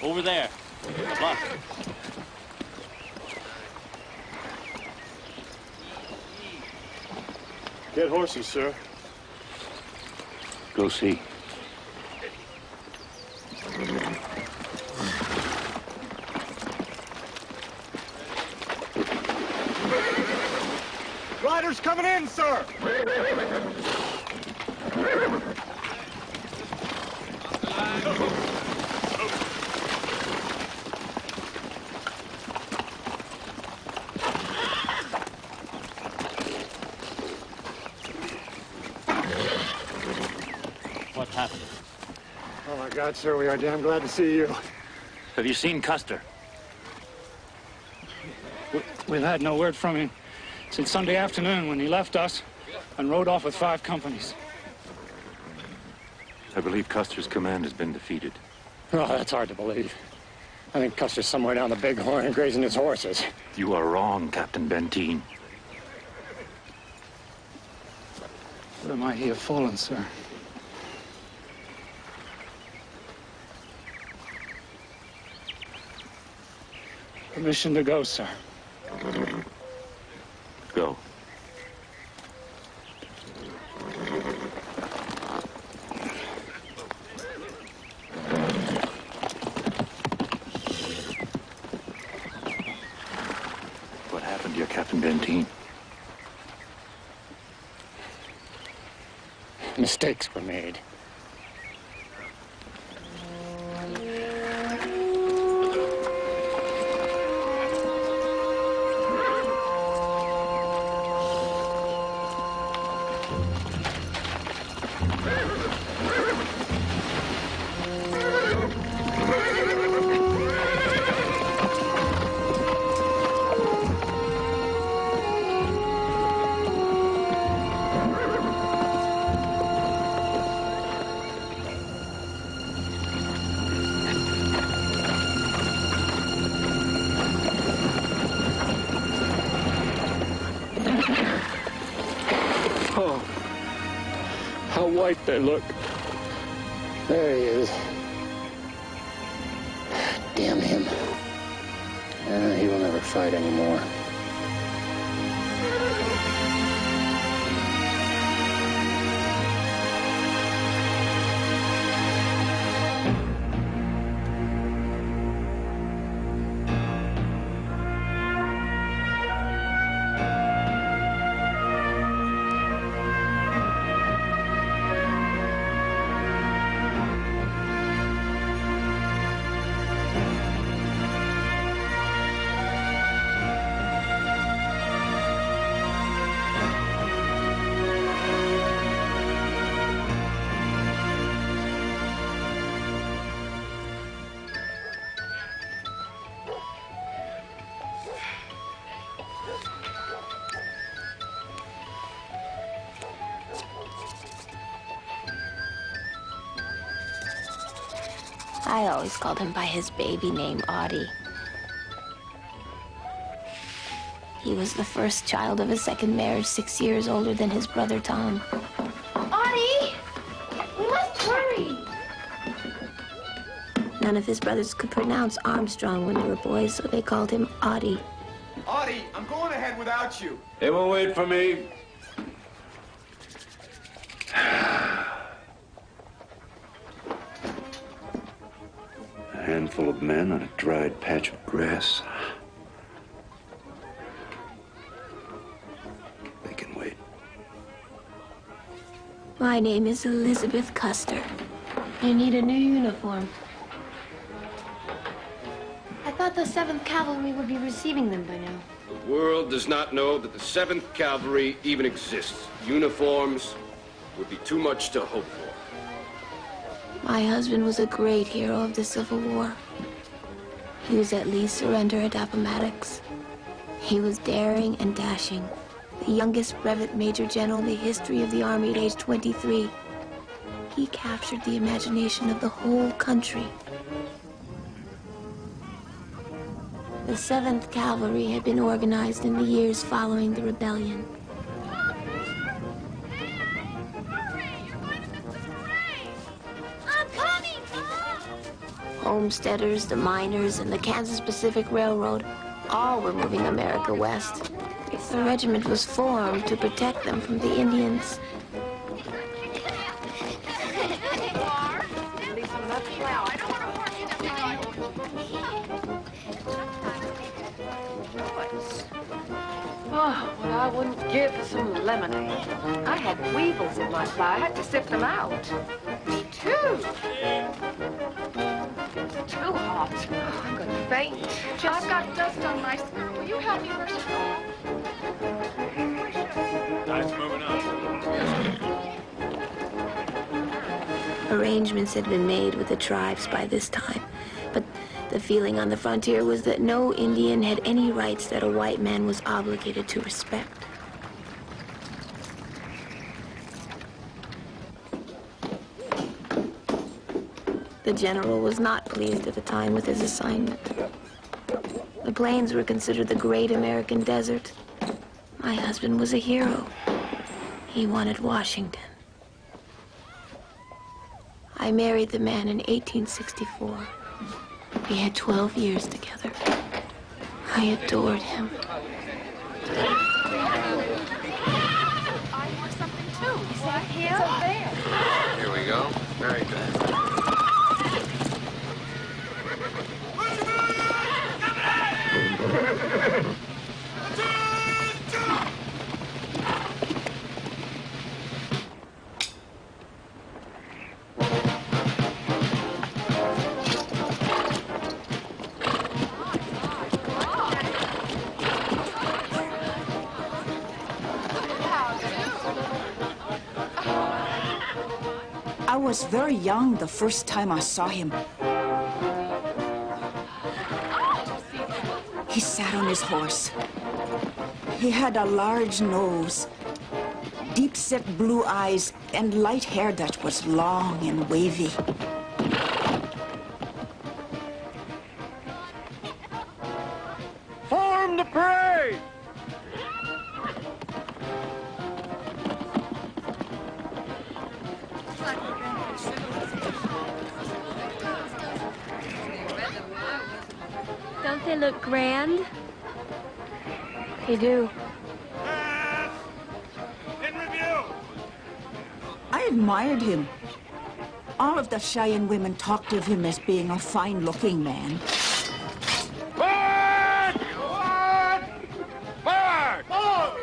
Over there. The bluff. Get horses, sir. Go see. Riders coming in, sir! What happened? Oh, my God, sir, we are damn glad to see you. Have you seen Custer? We've had no word from him since Sunday afternoon when he left us and rode off with 5 companies. I believe Custer's command has been defeated. Oh, that's hard to believe. I think Custer's somewhere down the Bighorn grazing his horses. You are wrong, Captain Benteen. Where might he have fallen, sir? Permission to go, sir. Go. What happened to your Captain Benteen? Mistakes were made. White they look. There he is. Damn him. He will never fight anymore. I always called him by his baby name, Audie. He was the first child of a second marriage, 6 years older than his brother Tom. Audie! We must hurry! None of his brothers could pronounce Armstrong when they were boys, so they called him Audie. Audie, I'm going ahead without you. They will wait for me. A handful of men on a dried patch of grass. They can wait. My name is Elizabeth Custer. You need a new uniform. I thought the 7th Cavalry would be receiving them by now. The world does not know that the 7th Cavalry even exists. Uniforms would be too much to hope for. My husband was a great hero of the Civil War. He was at Lee's surrender at Appomattox. He was daring and dashing, the youngest brevet major general in the history of the Army at age 23. He captured the imagination of the whole country. The 7th Cavalry had been organized in the years following the rebellion. homesteaders, the miners, and the Kansas Pacific Railroad all were moving America west. The regiment was formed to protect them from the Indians. Oh, what I wouldn't give for some lemonade. I had weevils in my fly. I had to sift them out. Me too. It's too hot. Oh, I'm gonna faint. I've got dust on my skirt. Will you help me brush it off? Nice moving on. Arrangements had been made with the tribes by this time, but the feeling on the frontier was that no Indian had any rights that a white man was obligated to respect. The general was not pleased at the time with his assignment. The plains were considered the great American desert. My husband was a hero. He wanted Washington. I married the man in 1864. We had 12 years together. I adored him. I want something too. Is that here? It's up there. Here we go. Very good. I was very young the first time I saw him. He sat on his horse. He had a large nose, deep-set blue eyes, and light hair that was long and wavy. Form the parade! Don't they look grand? They do. In review! I admired him. All of the Cheyenne women talked of him as being a fine-looking man. Forward! Forward! Forward! Forward!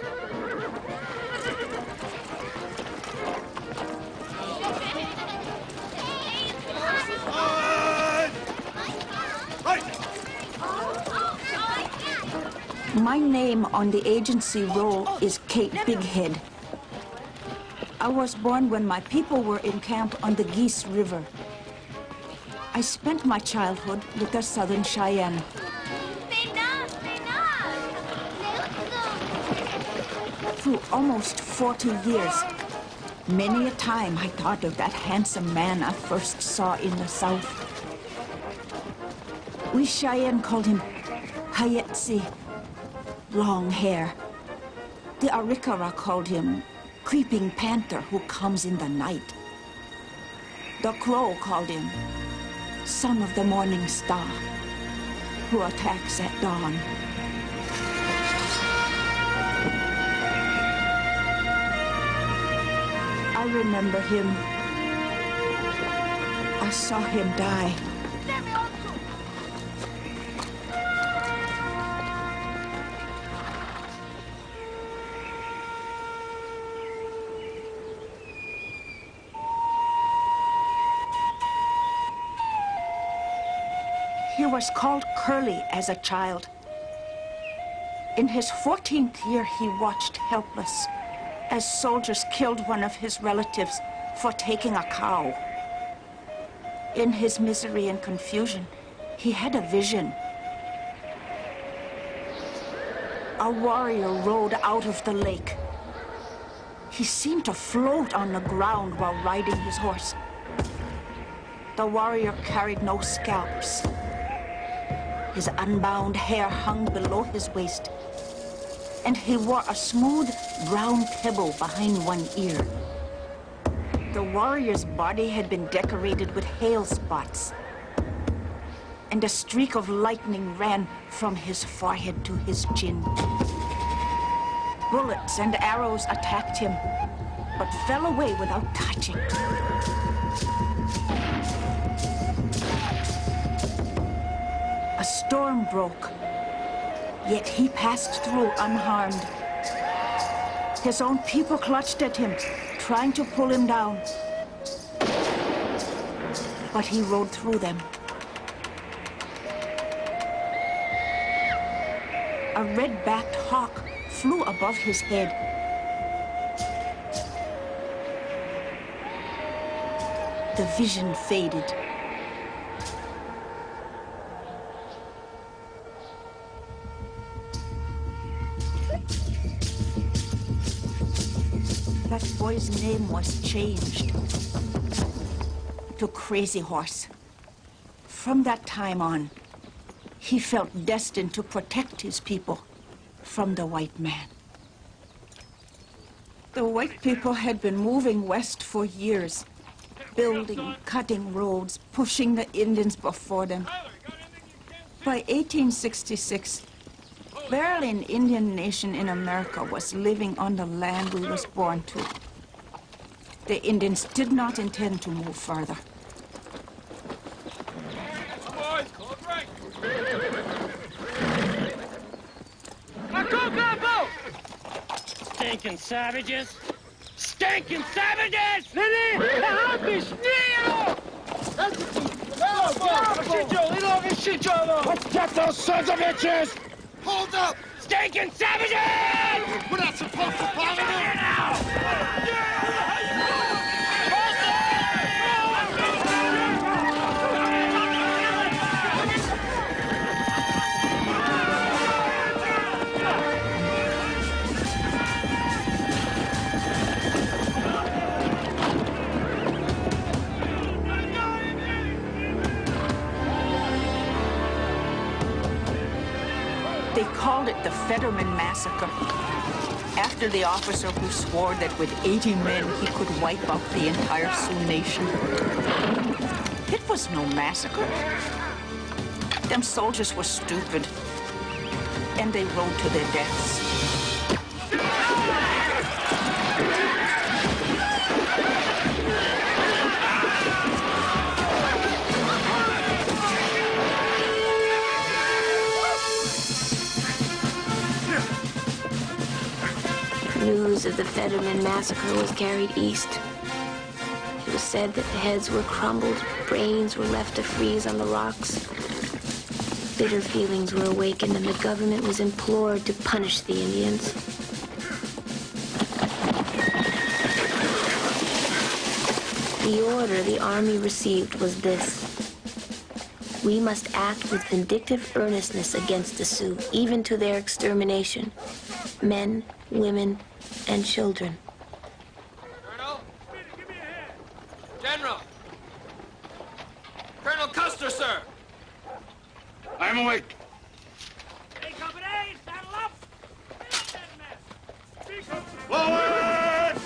My name on the agency roll is Kate Bighead. I was born when my people were in camp on the Geese River. I spent my childhood with the Southern Cheyenne. Through almost 40 years, many a time I thought of that handsome man I first saw in the South. We Cheyenne called him Hayetsi, long hair. The Arikara called him Creeping Panther who comes in the night. The Crow called him Son of the Morning Star who attacks at dawn. I remember him. I saw him die. He was called Curly as a child. In his 14th year, he watched helpless as soldiers killed one of his relatives for taking a cow. In his misery and confusion, he had a vision. A warrior rode out of the lake. He seemed to float on the ground while riding his horse. The warrior carried no scalps. His unbound hair hung below his waist, and he wore a smooth brown pebble behind one ear. The warrior's body had been decorated with hail spots. and a streak of lightning ran from his forehead to his chin. Bullets and arrows attacked him, but fell away without touching. A storm broke, yet he passed through unharmed. His own people clutched at him, trying to pull him down. But he rode through them. A red-backed hawk flew above his head. The vision faded. That boy's name was changed to Crazy Horse. From that time on, he felt destined to protect his people from the white man. The white people had been moving west for years, building, cutting roads, pushing the Indians before them. By 1866, barely an Indian nation in America was living on the land we was born to. The Indians did not intend to move further. Stinking savages! Stinking savages! Let's get those sons of bitches! Hold up! Stinking savages! We're not supposed to follow them! They called it the Fetterman Massacre, after the officer who swore that with 80 men he could wipe out the entire Sioux nation. It was no massacre. Them soldiers were stupid, and they rode to their deaths. News of the Fetterman massacre was carried east. It was said that the heads were crumbled, brains were left to freeze on the rocks. Bitter feelings were awakened, and the government was implored to punish the Indians. The order the army received was this: we must act with vindictive earnestness against the Sioux, even to their extermination. Men, women, and children. Colonel? Give me a hand. General! Colonel Custer, sir! I'm awake. Hey, company! Saddle up! Get up that mess! Forward!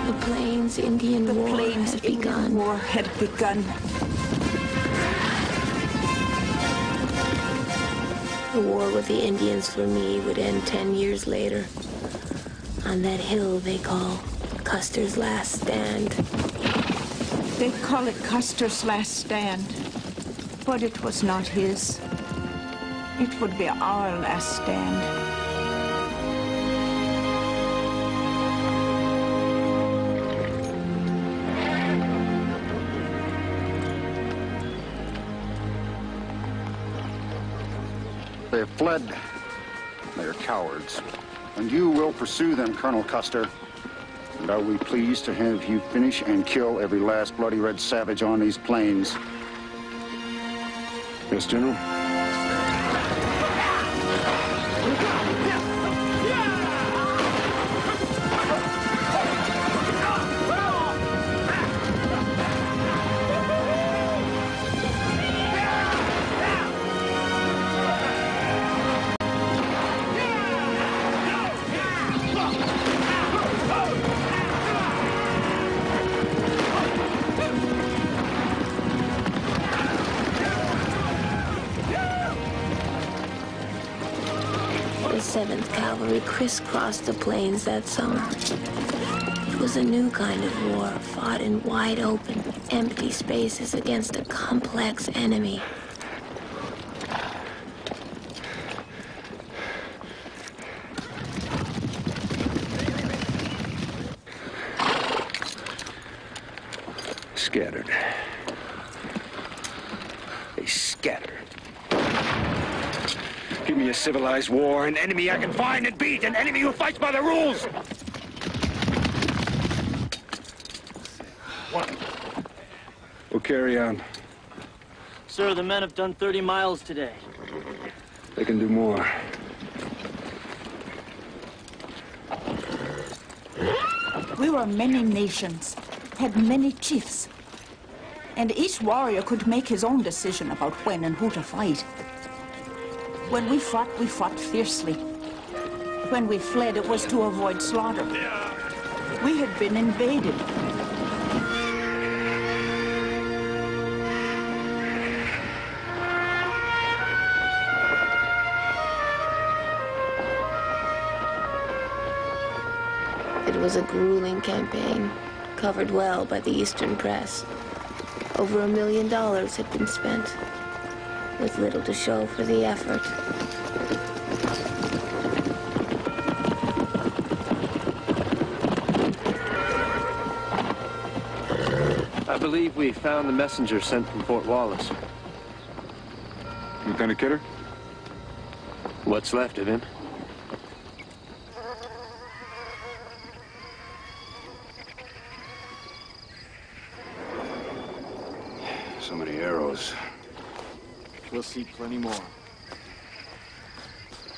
The Plains Indian War had begun. The war with the Indians for me would end 10 years later, on that hill they call Custer's Last Stand. They call it Custer's Last Stand, but it was not his. It would be our last stand. They have fled. They are cowards. And you will pursue them, Colonel Custer. And are we pleased to have you finish and kill every last bloody red savage on these plains? Yes, General. cavalry crisscrossed the plains that summer. It was a new kind of war, fought in wide open, empty spaces against a complex enemy. Scattered. They scattered. Give me a civilized war, an enemy I can find and beat, an enemy who fights by the rules! What? We'll carry on. Sir, the men have done 30 miles today. They can do more. We were many nations, had many chiefs. And each warrior could make his own decision about when and who to fight. When we fought fiercely. When we fled, it was to avoid slaughter. We had been invaded. It was a grueling campaign, covered well by the Eastern press. Over $1 million had been spent, with little to show for the effort. I believe we found the messenger sent from Fort Wallace. Lieutenant Kidder? What's left of him? So many arrows. We'll see plenty more.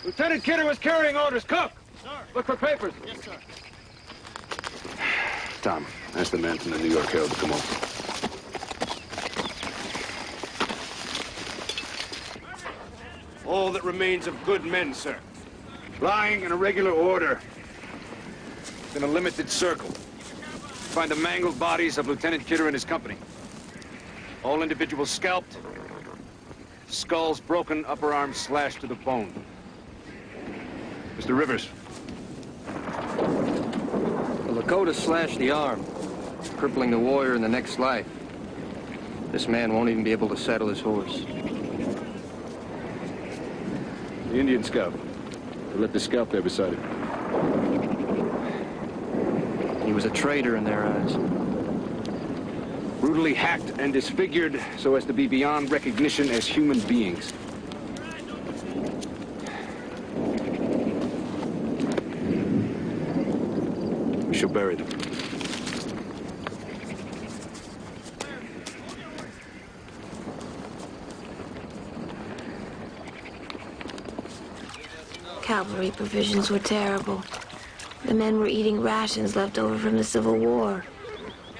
Lieutenant Kidder was carrying orders. Cook! Sir. Look for papers. Yes, sir. Tom, ask the man from the New York Herald to come over. All that remains of good men, sir. Lying in a regular order. In a limited circle. Find the mangled bodies of Lieutenant Kidder and his company. All individuals scalped. Skulls broken, upper arms slashed to the bone. Mr. Rivers. The Lakota slashed the arm, crippling the warrior in the next life. This man won't even be able to saddle his horse. The Indian scout. They left the scalp there beside him. He was a traitor in their eyes. Brutally hacked and disfigured so as to be beyond recognition as human beings. We shall bury them. Cavalry provisions were terrible. The men were eating rations left over from the Civil War.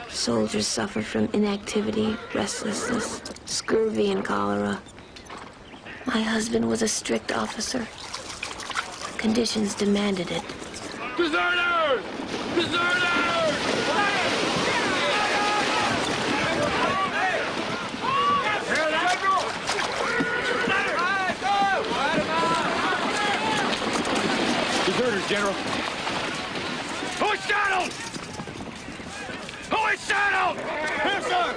Soldiers suffered from inactivity, restlessness, scurvy, and cholera. My husband was a strict officer. Conditions demanded it. Deserters! Deserters! Deserters, General. Who is saddled? Who is saddled? Here, sir!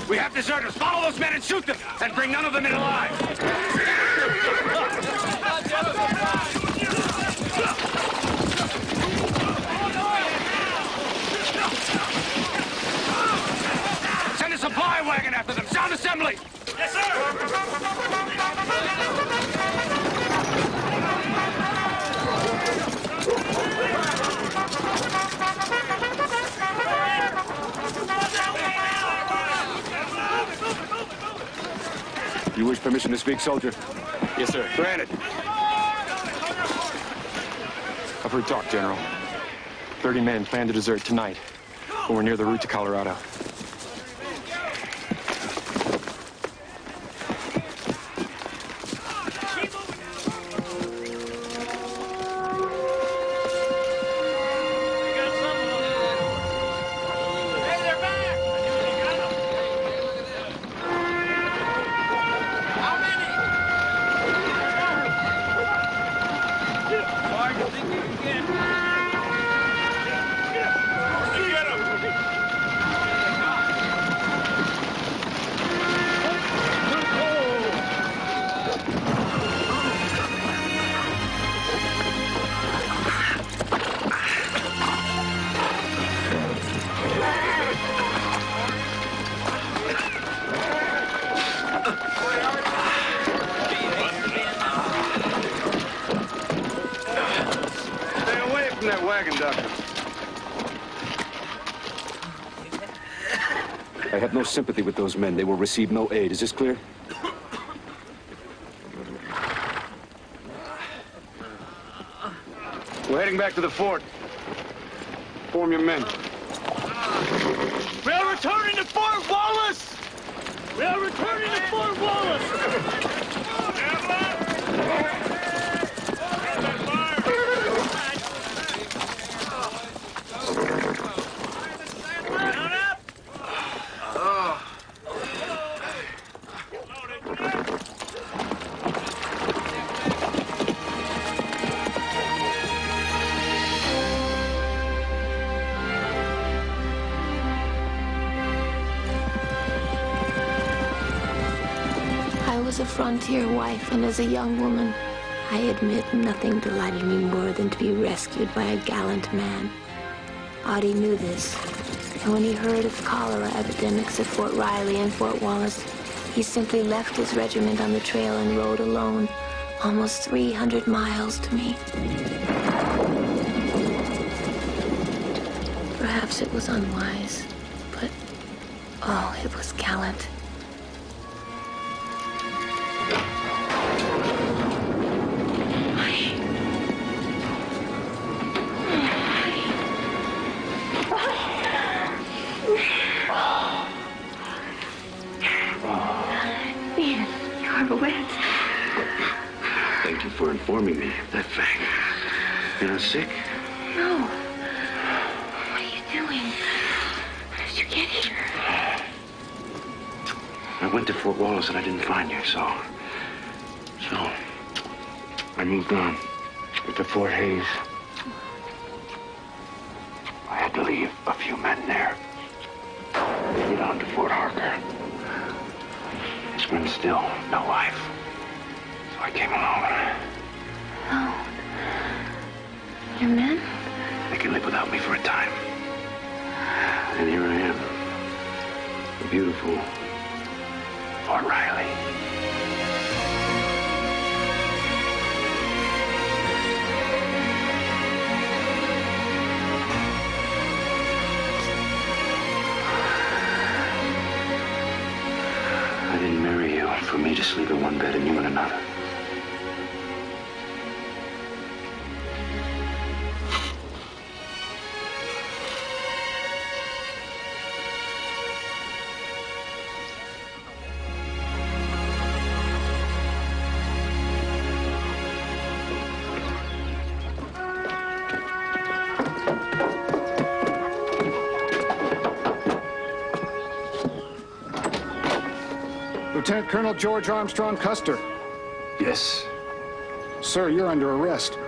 We have deserters. Follow those men and shoot them, and bring none of them in alive. Send a supply wagon after them. Sound assembly. Yes, sir! You wish permission to speak, soldier? Yes, sir. Granted. I've heard talk, General. 30 men plan to desert tonight when we're near the route to Colorado. That wagon, Doctor. I have no sympathy with those men. They will receive no aid. Is this clear? We're heading back to the fort. Form your men. We are returning to Fort Wallace! We are returning to Fort Wallace! I was a frontier wife, and as a young woman, I admit nothing delighted me more than to be rescued by a gallant man. Audie knew this, and when he heard of cholera epidemics at Fort Riley and Fort Wallace, he simply left his regiment on the trail and rode alone, almost 300 miles to me. Perhaps it was unwise, but, oh, it was gallant. Thank you for informing me of that fact. You're not sick? No. What are you doing? How did you get here? I went to Fort Wallace and I didn't find you, so I moved on to Fort Hayes. I had to leave a few men there. Get on to Fort Harker. And still no wife. So I came alone. Oh. Your men? They can live without me for a time. And here I am. The beautiful Fort Riley. I didn't marry you for me to sleep in one bed and you in another. Lieutenant Colonel George Armstrong Custer. Yes. Sir, you're under arrest.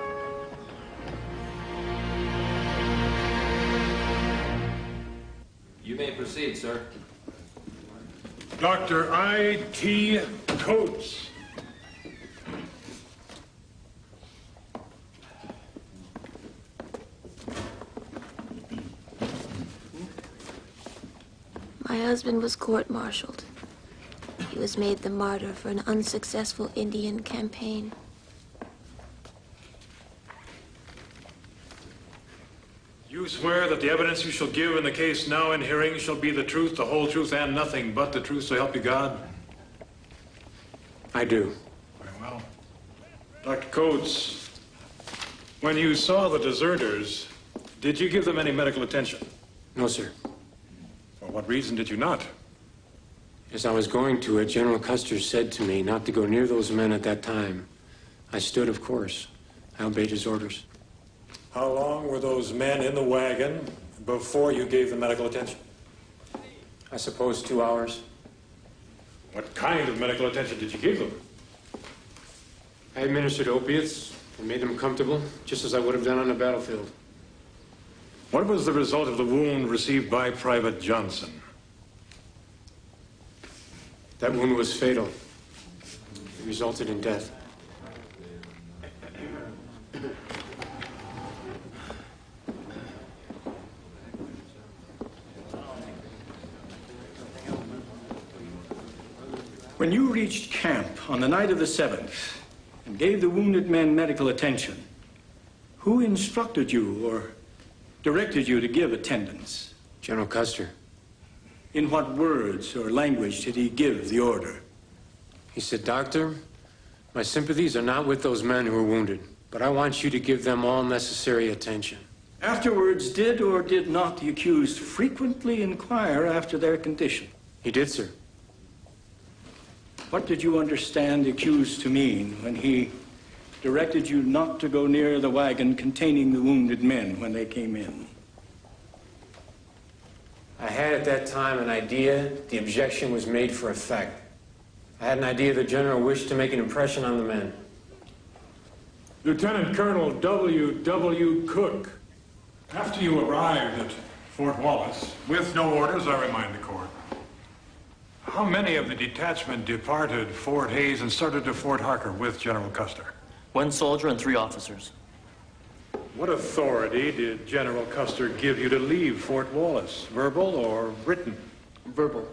You may proceed, sir. Dr. I.T. Coates. My husband was court-martialed. He was made the martyr for an unsuccessful Indian campaign. You swear that the evidence you shall give in the case now in hearing shall be the truth, the whole truth, and nothing but the truth, so help you God? I do. Very well. Dr. Coates, when you saw the deserters, did you give them any medical attention? No, sir. For what reason did you not? As I was going to it, General Custer said to me not to go near those men at that time. I stood, of course. I obeyed his orders. How long were those men in the wagon before you gave them medical attention? I suppose 2 hours. What kind of medical attention did you give them? I administered opiates and made them comfortable, just as I would have done on the battlefield. What was the result of the wound received by Private Johnson? That wound was fatal. It resulted in death. When you reached camp on the night of the 7th and gave the wounded men medical attention, who instructed you or directed you to give attendance? General Custer. In what words or language did he give the order? He said, "Doctor, my sympathies are not with those men who are wounded, but I want you to give them all necessary attention." Afterwards, did or did not the accused frequently inquire after their condition? He did, sir. What did you understand the accused to mean when he directed you not to go near the wagon containing the wounded men when they came in? I had at that time an idea the objection was made for effect. I had an idea the general wished to make an impression on the men. Lieutenant Colonel W. Cook, after you arrived at Fort Wallace, with no orders, I remind the court, how many of the detachment departed Fort Hays and started to Fort Harker with General Custer? 1 soldier and 3 officers. What authority did General Custer give you to leave Fort Wallace, verbal or written? Verbal.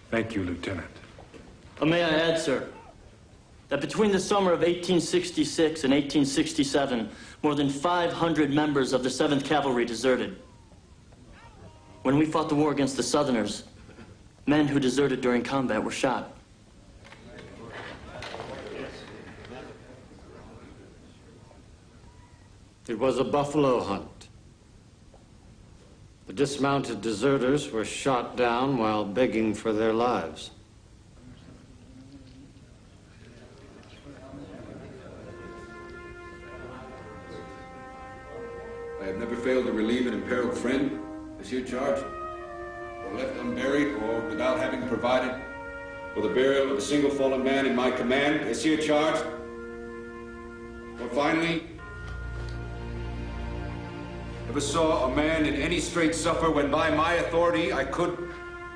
Thank you, Lieutenant. May I add, sir, that between the summer of 1866 and 1867, more than 500 members of the 7th Cavalry deserted. When we fought the war against the Southerners, men who deserted during combat were shot. It was a buffalo hunt. The dismounted deserters were shot down while begging for their lives. I have never failed to relieve an imperiled friend, as you charged, or left unburied, or without having provided for the burial of a single fallen man in my command, as here charged. Or finally, never saw a man in any strait suffer when by my authority I could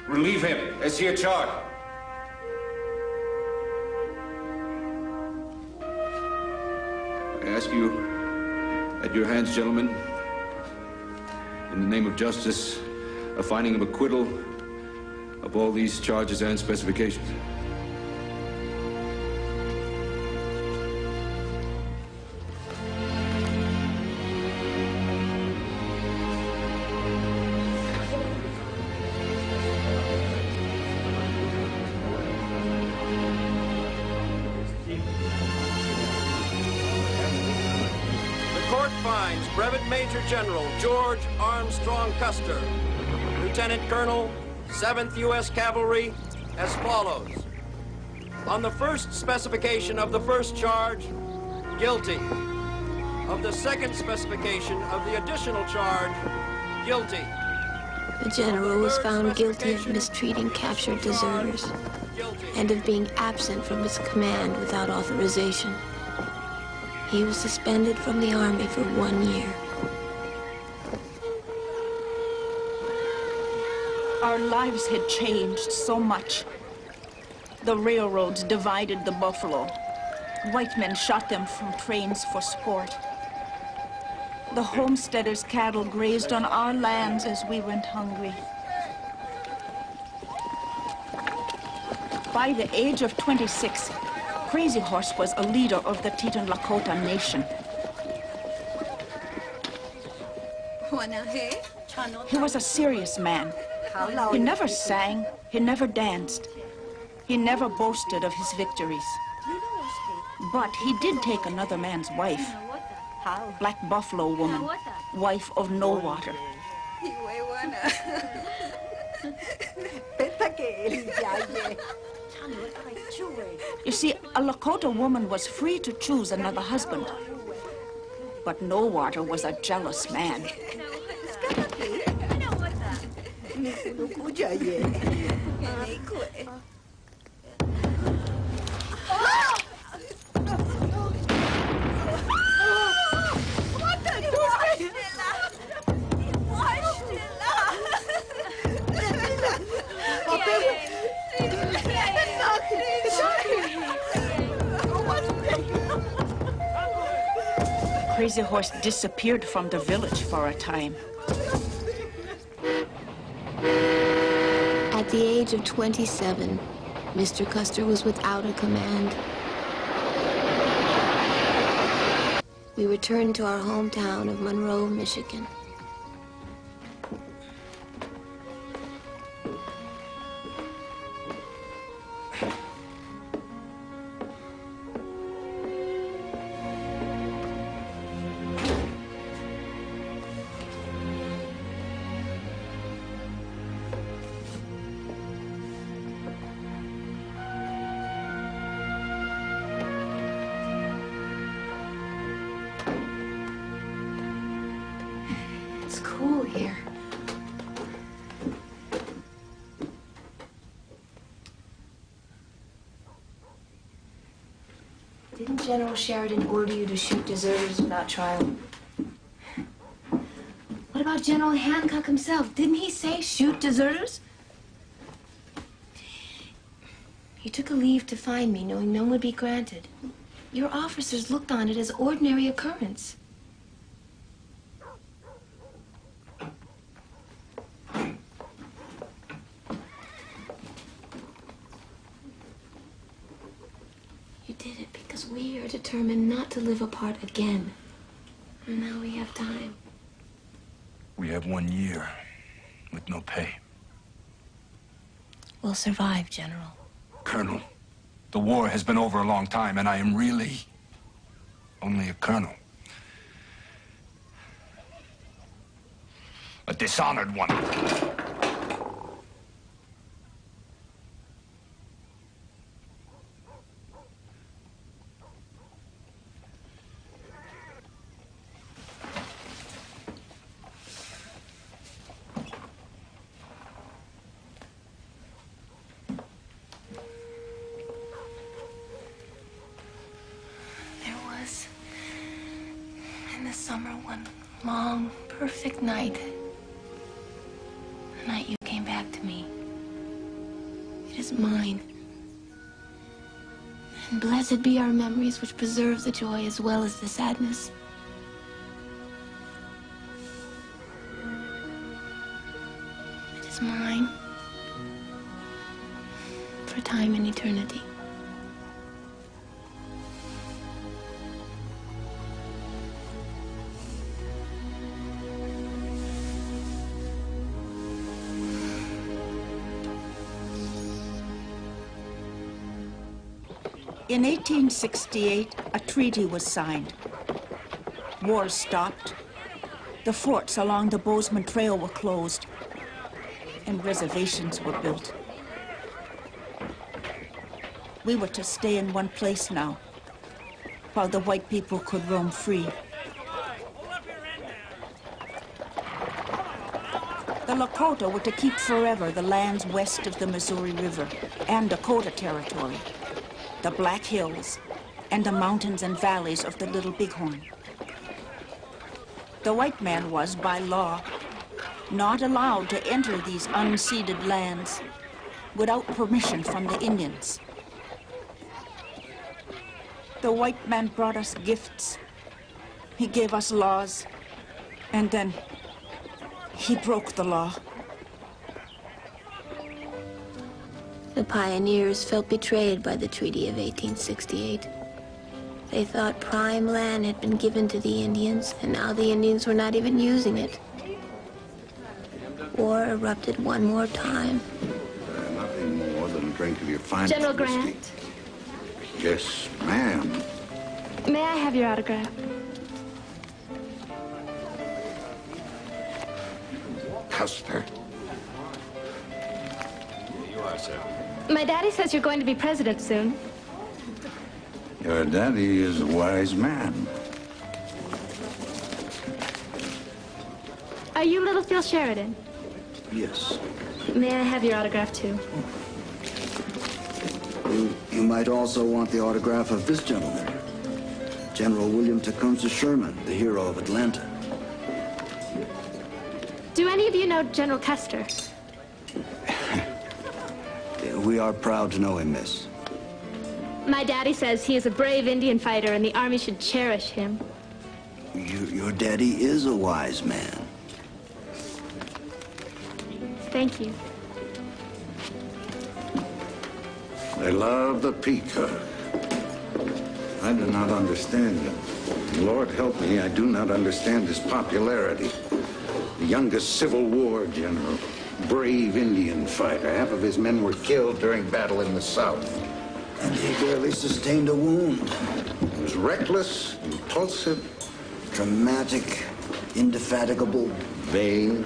relieve him, as here charged. I ask you, at your hands, gentlemen, in the name of justice, a finding of acquittal of all these charges and specifications. Brevet Major General George Armstrong Custer, Lieutenant Colonel, 7th U.S. Cavalry, as follows. On the first specification of the first charge, guilty. Of the second specification of the additional charge, guilty. The general was found guilty of mistreating captured deserters and of being absent from his command without authorization. He was suspended from the Army for 1 year. Our lives had changed so much. The railroads divided the buffalo. White men shot them from trains for sport. The homesteaders' cattle grazed on our lands as we went hungry. By the age of 26, Crazy Horse was a leader of the Teton Lakota Nation. He was a serious man. He never sang, he never danced. He never boasted of his victories. But he did take another man's wife. Black Buffalo woman, wife of No Water. You see, a Lakota woman was free to choose another husband. But No Water was a jealous man. Crazy Horse disappeared from the village for a time. At the age of 27, Mr. Custer was without a command. We returned to our hometown of Monroe, Michigan. It's cool here. Didn't General Sheridan order you to shoot deserters without trial? What about General Hancock himself? Didn't he say shoot deserters? You took a leave to find me, knowing none would be granted. Your officers looked on it as ordinary occurrence. You did it because we are determined not to live apart again. And now we have time. We have 1 year with no pay. We'll survive, General. Colonel, the war has been over a long time, and I am really only a colonel. A dishonored one. In the summer, one long, perfect night. The night you came back to me. It is mine. And blessed be our memories which preserve the joy as well as the sadness. It is mine. For time and eternity. In 1868, a treaty was signed. War stopped. The forts along the Bozeman Trail were closed, and reservations were built. We were to stay in one place now, while the white people could roam free. The Lakota were to keep forever the lands west of the Missouri River and Dakota Territory, the Black Hills, and the mountains and valleys of the Little Bighorn. The white man was, by law, not allowed to enter these unceded lands without permission from the Indians. The white man brought us gifts. He gave us laws, and then he broke the law. The pioneers felt betrayed by the Treaty of 1868. They thought prime land had been given to the Indians, and now the Indians were not even using it. War erupted one more time. Nothing more than a drink of your finest General whiskey. Grant. Yes, ma'am. May I have your autograph? Custer. Here you are, sir. My daddy says you're going to be president soon. Your daddy is a wise man. Are you Little Phil Sheridan? Yes. May I have your autograph, too? You might also want the autograph of this gentleman, General William Tecumseh Sherman, the hero of Atlanta. Do any of you know General Custer? We are proud to know him, miss. My daddy says he is a brave Indian fighter and the Army should cherish him. Your daddy is a wise man. Thank you. They love the peacock. I do not understand him. Lord help me, I do not understand his popularity. The youngest Civil War general, brave Indian fighter. Half of his men were killed during battle in the South. And he barely sustained a wound. He was reckless, impulsive, dramatic, indefatigable, vain.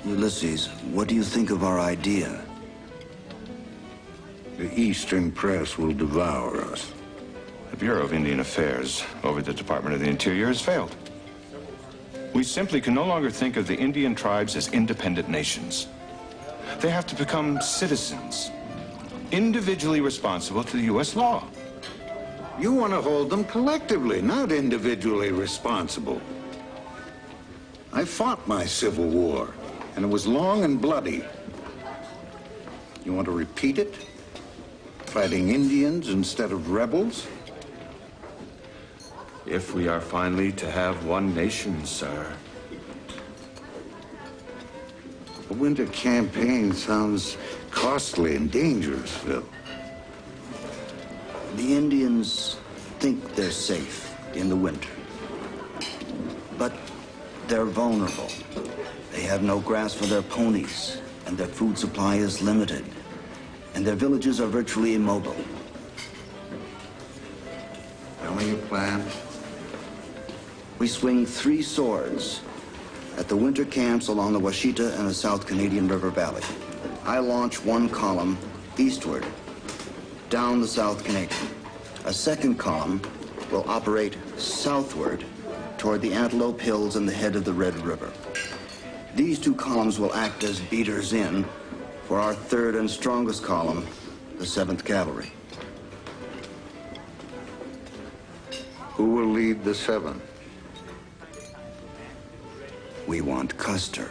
Ulysses, what do you think of our idea? The Eastern press will devour us. The Bureau of Indian Affairs over the Department of the Interior has failed. We simply can no longer think of the Indian tribes as independent nations. They have to become citizens, individually responsible to the U.S. law. You want to hold them collectively, not individually responsible. I fought my Civil War, and it was long and bloody. You want to repeat it? Fighting Indians instead of rebels? If we are finally to have one nation, sir. A winter campaign sounds costly and dangerous, Phil. The Indians think they're safe in the winter. But they're vulnerable. They have no grass for their ponies, and their food supply is limited. And their villages are virtually immobile. Tell me your plan. We swing 3 swords at the winter camps along the Washita and the South Canadian River Valley. I launch 1 column eastward, down the South Canadian. A second column will operate southward toward the Antelope Hills and the head of the Red River. These 2 columns will act as beaters in for our 3rd and strongest column, the 7th Cavalry. Who will lead the 7th? We want Custer.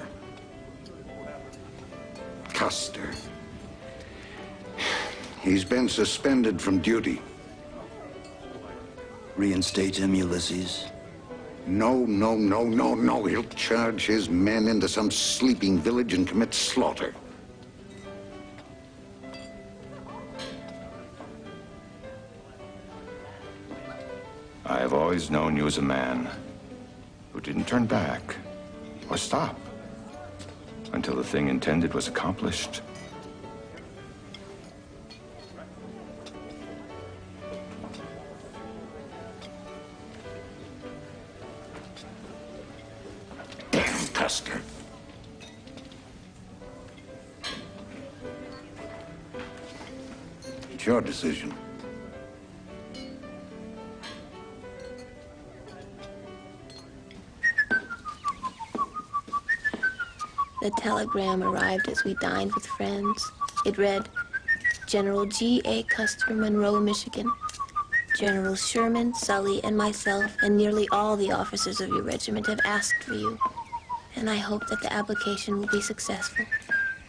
Custer. He's been suspended from duty. Reinstate him, Ulysses. No. He'll charge his men into some sleeping village and commit slaughter. I have always known you as a man who didn't turn back or stop until the thing intended was accomplished. Damn Custer. It's your decision. The telegram arrived as we dined with friends. It read, General G.A. Custer, Monroe, Michigan. General Sherman, Sully, and myself, and nearly all the officers of your regiment have asked for you. And I hope that the application will be successful.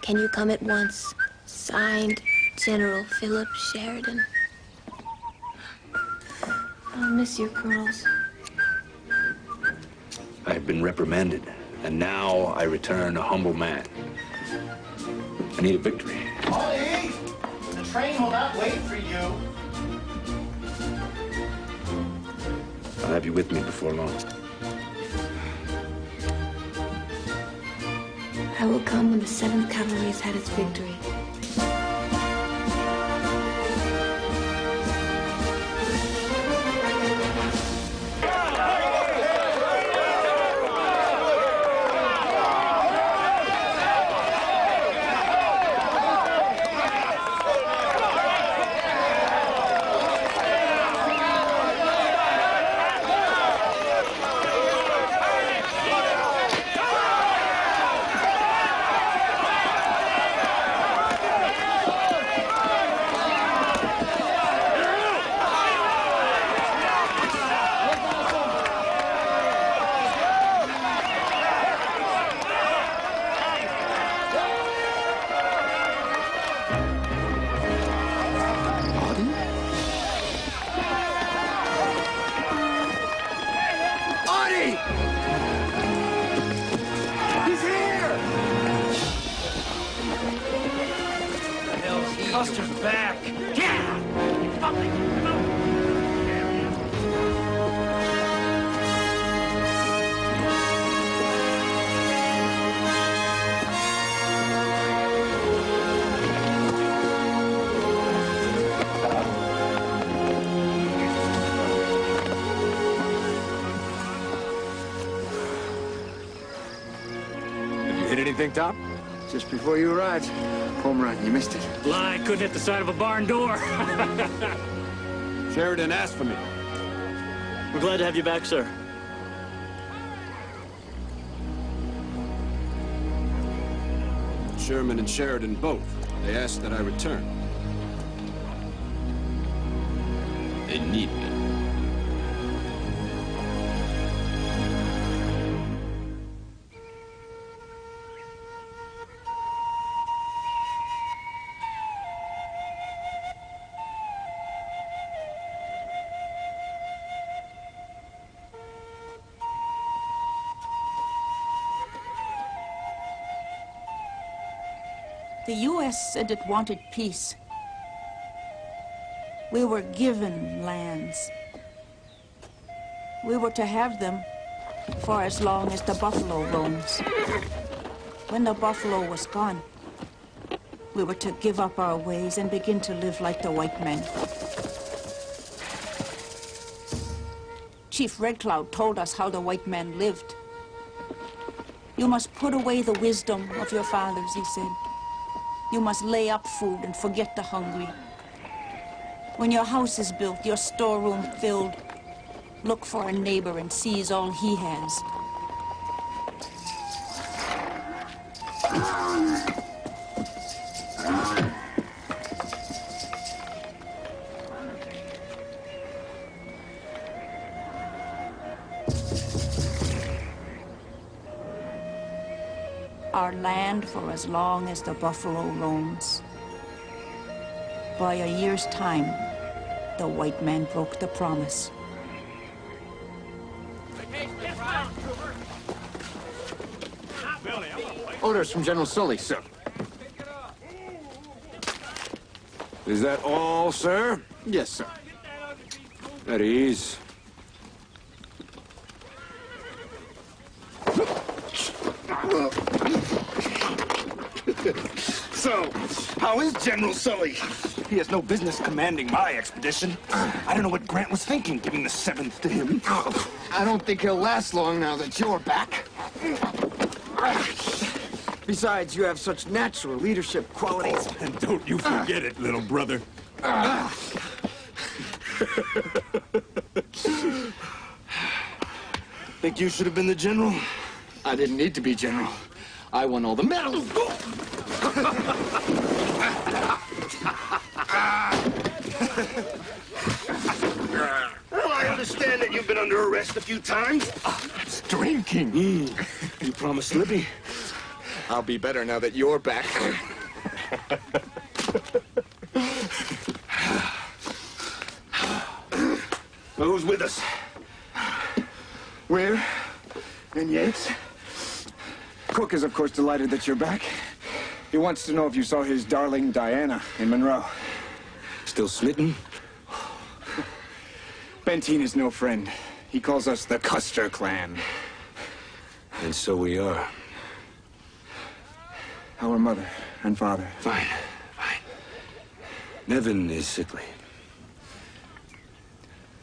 Can you come at once? Signed, General Philip Sheridan. I'll miss your curls. I've been reprimanded. And now I return a humble man. I need a victory. Ollie! The train will not wait for you. I'll have you with me before long. I will come when the 7th Cavalry has had its victory. Custer's back. Yeah! Buffy, come on. Hit anything, Tom? Just before you arrived. Home run, you missed it. Lie, couldn't hit the side of a barn door. Sheridan asked for me. We're glad to have you back, sir. Sherman and Sheridan both. They asked that I return. They need me. The U.S. said it wanted peace. We were given lands. We were to have them for as long as the buffalo roams. When the buffalo was gone, we were to give up our ways and begin to live like the white men. Chief Red Cloud told us how the white men lived. You must put away the wisdom of your fathers, he said. You must lay up food and forget the hungry. When your house is built, your storeroom filled, look for a neighbor and seize all he has. Our land for as long as the buffalo roams. By a year's time, the white man broke the promise. Orders from General Sully, sir. Is that all, sir? Yes, sir. At ease. So, how is General Sully? He has no business commanding my expedition. I don't know what Grant was thinking, giving the 7th to him. I don't think he'll last long now that you're back. Besides, you have such natural leadership qualities. And don't you forget it, little brother. Think you should have been the general? I didn't need to be general. I won all the medals. Well, I understand that you've been under arrest a few times. It's drinking. You promised Libby. I'll be better now that you're back. Well, who's with us? Where? And Yates? Cook is, of course, delighted that you're back. He wants to know if you saw his darling Diana in Monroe. Still smitten? Benteen is no friend. He calls us the Custer clan. And so we are. How are mother and father? Fine, fine. Nevin is sickly.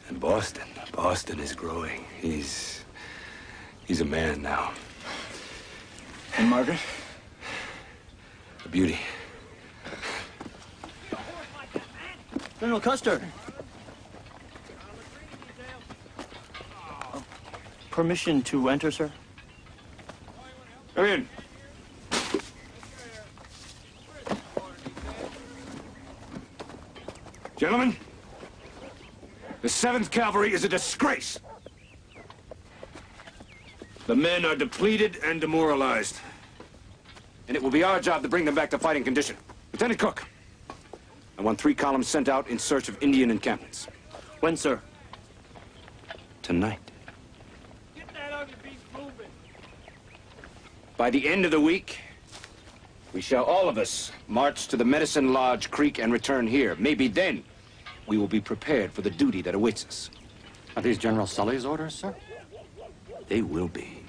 And Boston is growing. He's a man now. And Margaret? A beauty. General Custer. Permission to enter, sir? Come in. Gentlemen, the 7th Cavalry is a disgrace. The men are depleted and demoralized. And it will be our job to bring them back to fighting condition. Lieutenant Cook, I want 3 columns sent out in search of Indian encampments. When, sir? Tonight. By the end of the week, We shall all of us march to the Medicine Lodge Creek and return here. Maybe then we will be prepared for the duty that awaits us. Are these General Sully's orders, sir? They will be.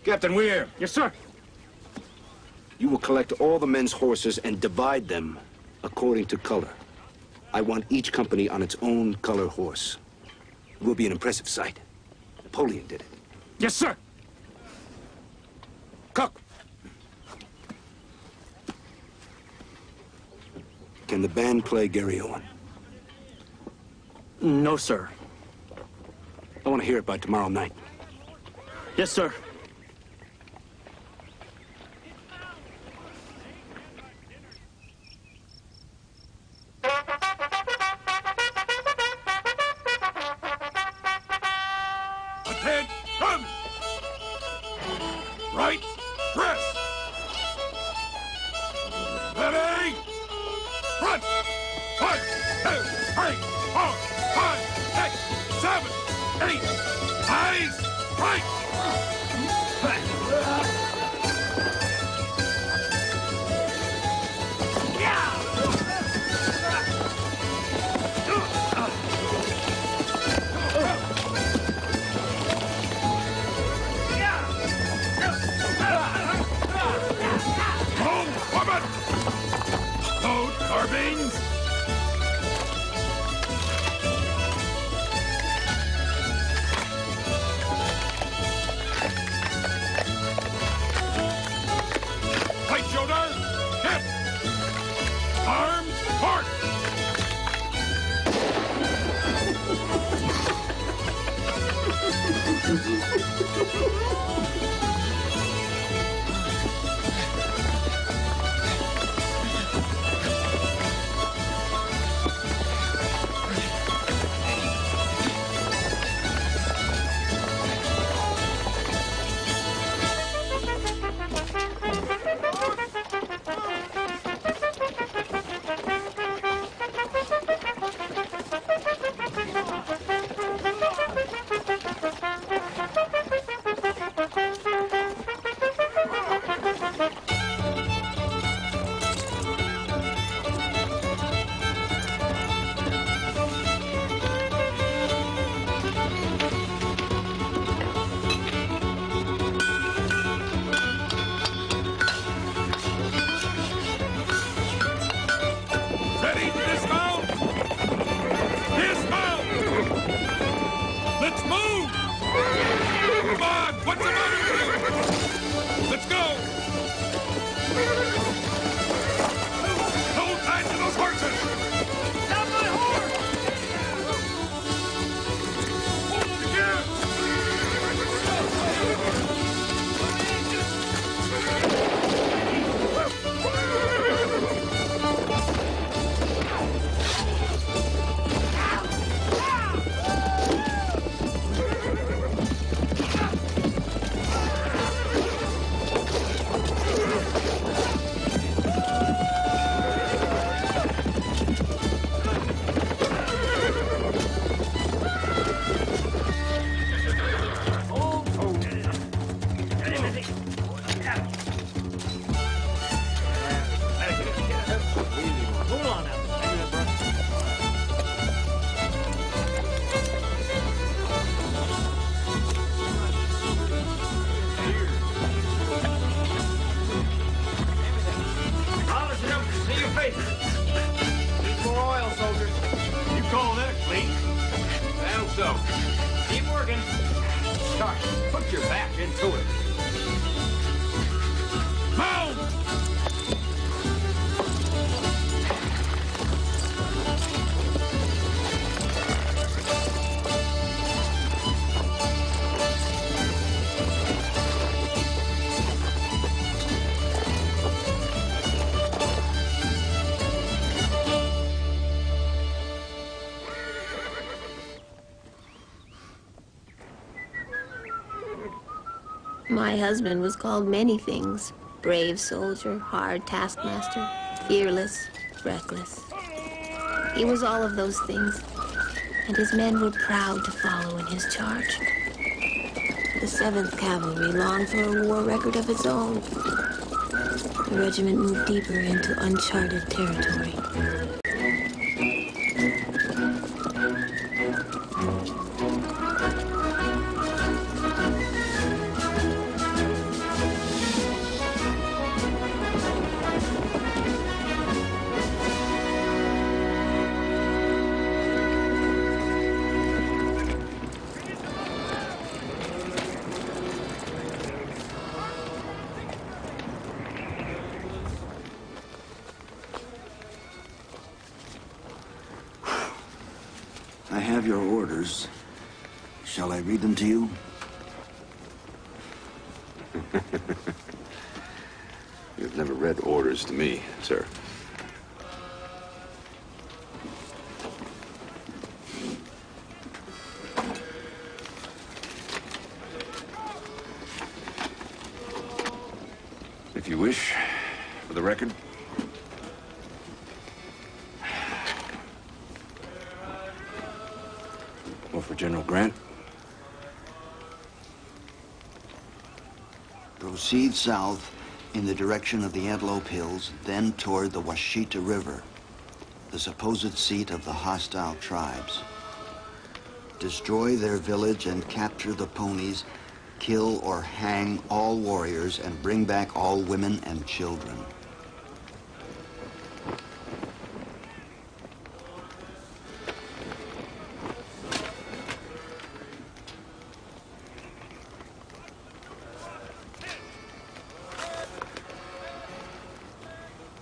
Captain Weir. Yes, sir. You will collect all the men's horses and divide them according to color. I want each company on its own color horse. It will be an impressive sight. Napoleon did it. Yes, sir. Cook. Can the band play Gary Owen? No, sir. I want to hear it by tomorrow night. Yes, sir. Ahead, run! Right, press! Ready? Run! 1, 2, 3, 4, 5, 6, 7, 8. Eyes right! Hold, woman! Load carbines! Right shoulder, hip! Arms, forward! Ready to dismount? Dismount! Let's move! Come on, what's the matter with you? Let's go! Hold tight to those horses! Stop my horse! Hold it again! So, keep working. Start. Put your back into it. Mount! My husband was called many things. Brave soldier, hard taskmaster, fearless, reckless. He was all of those things, and his men were proud to follow in his charge. The 7th Cavalry longed for a war record of its own. the regiment moved deeper into uncharted territory. I have your orders. Shall I read them to you? You've never read orders to me, sir. If you wish, for the record. Or for General Grant. Proceed south in the direction of the Antelope Hills, then toward the Washita River, the supposed seat of the hostile tribes. Destroy their village and capture the ponies, kill or hang all warriors, and bring back all women and children.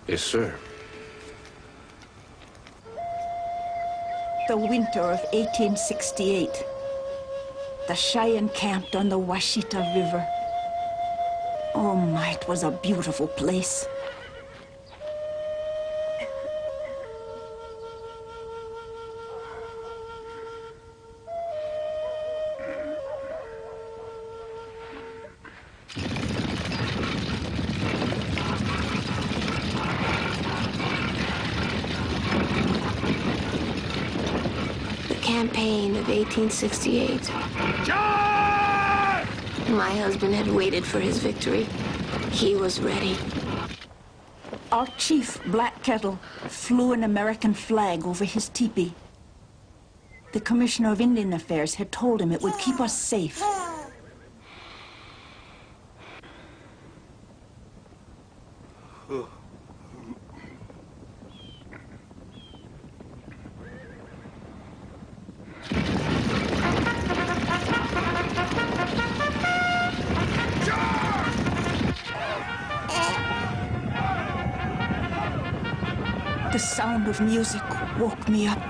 Yes, sir. The winter of 1868. The Cheyenne camped on the Washita River. Oh my, it was a beautiful place. Campaign of 1868. My husband had waited for his victory. He was ready. Our chief, Black Kettle, flew an American flag over his teepee. The Commissioner of Indian Affairs had told him it would keep us safe. The sound of music woke me up.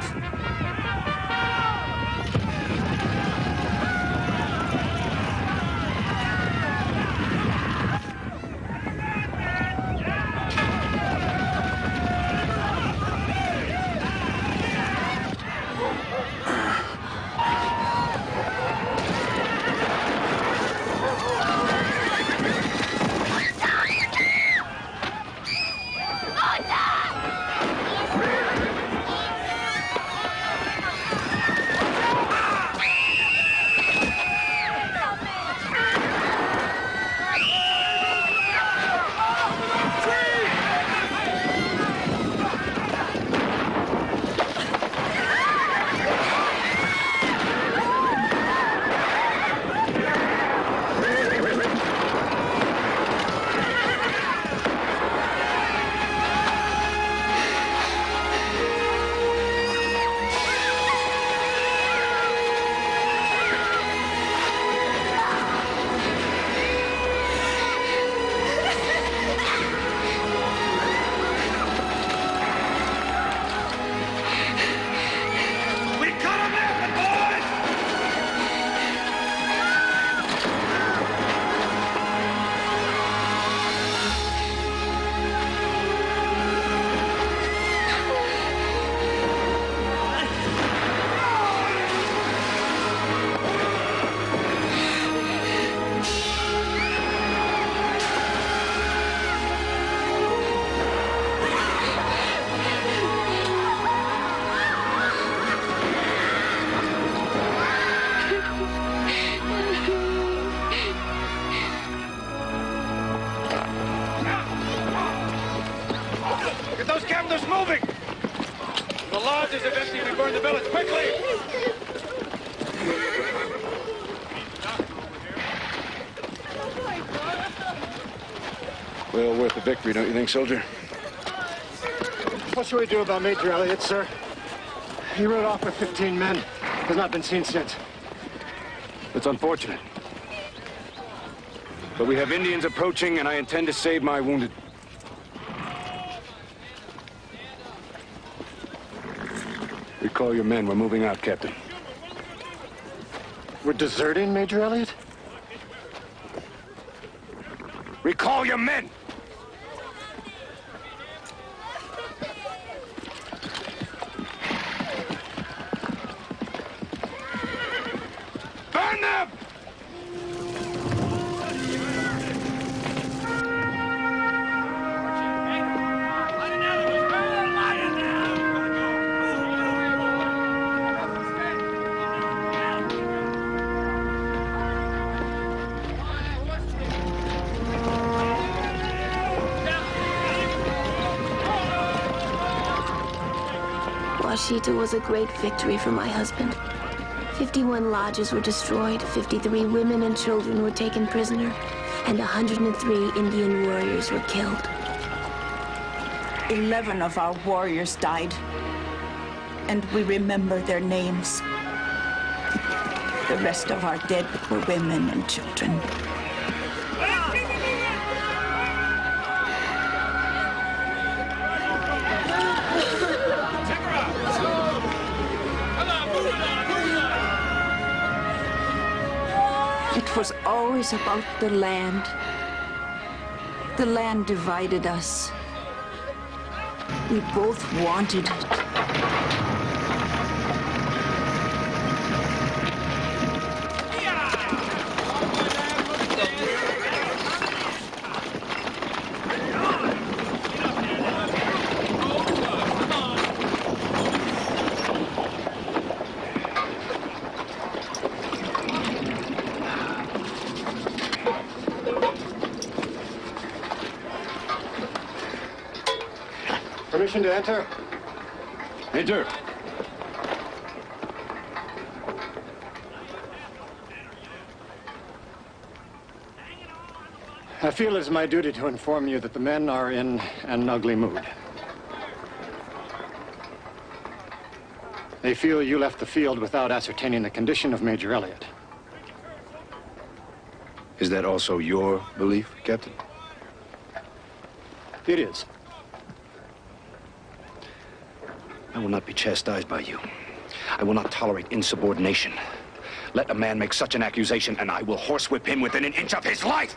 It's moving! The lodges have emptied. We burn the village. Quickly! Well worth the victory, don't you think, soldier? What should we do about Major Elliott, sir? He rode off with 15 men. Has not been seen since. It's unfortunate. But we have Indians approaching, and I intend to save my wounded. Recall your men. We're moving out, Captain. We're deserting, Major Elliott? Recall your men! Burn them! Washita was a great victory for my husband. 51 lodges were destroyed, 53 women and children were taken prisoner, and 103 Indian warriors were killed. 11 of our warriors died, and we remember their names. The rest of our dead were women and children. It was always about the land. The land divided us. We both wanted it. Permission to enter? Enter. I feel it's my duty to inform you that the men are in an ugly mood. They feel you left the field without ascertaining the condition of Major Elliott. Is that also your belief, Captain? It is. I will not be chastised by you. I will not tolerate insubordination. Let a man make such an accusation, and I will horsewhip him within an inch of his life!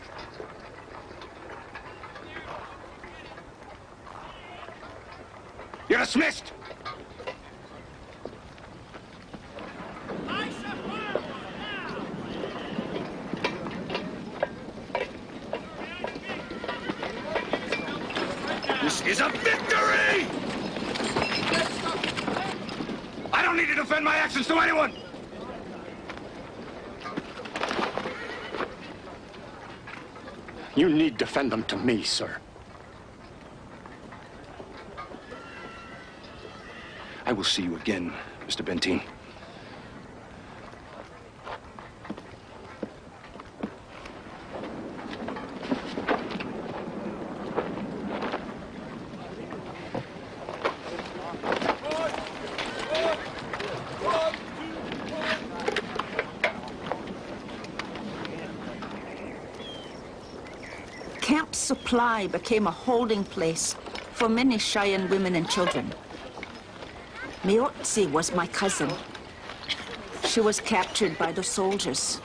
You're dismissed! This is a victory! I don't need to defend my actions to anyone! You need defend them to me, sir. I will see you again, Mr. Benteen. Camp Supply became a holding place for many Cheyenne women and children. Meotzi was my cousin. She was captured by the soldiers.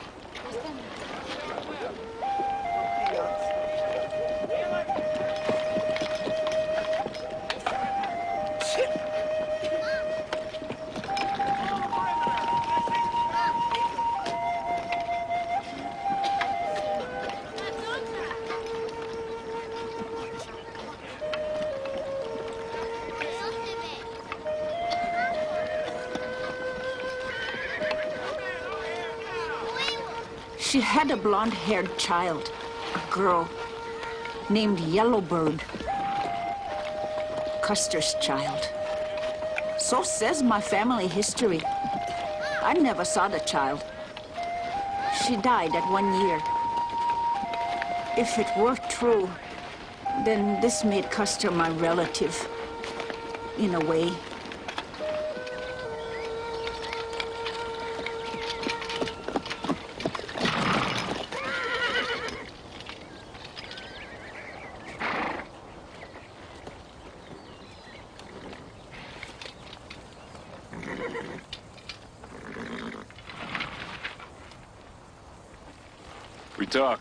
She had a blonde-haired child, a girl, named Yellowbird. Custer's child. So says my family history. I never saw the child. She died at 1 year. If it were true, then this made Custer my relative, in a way. We talk.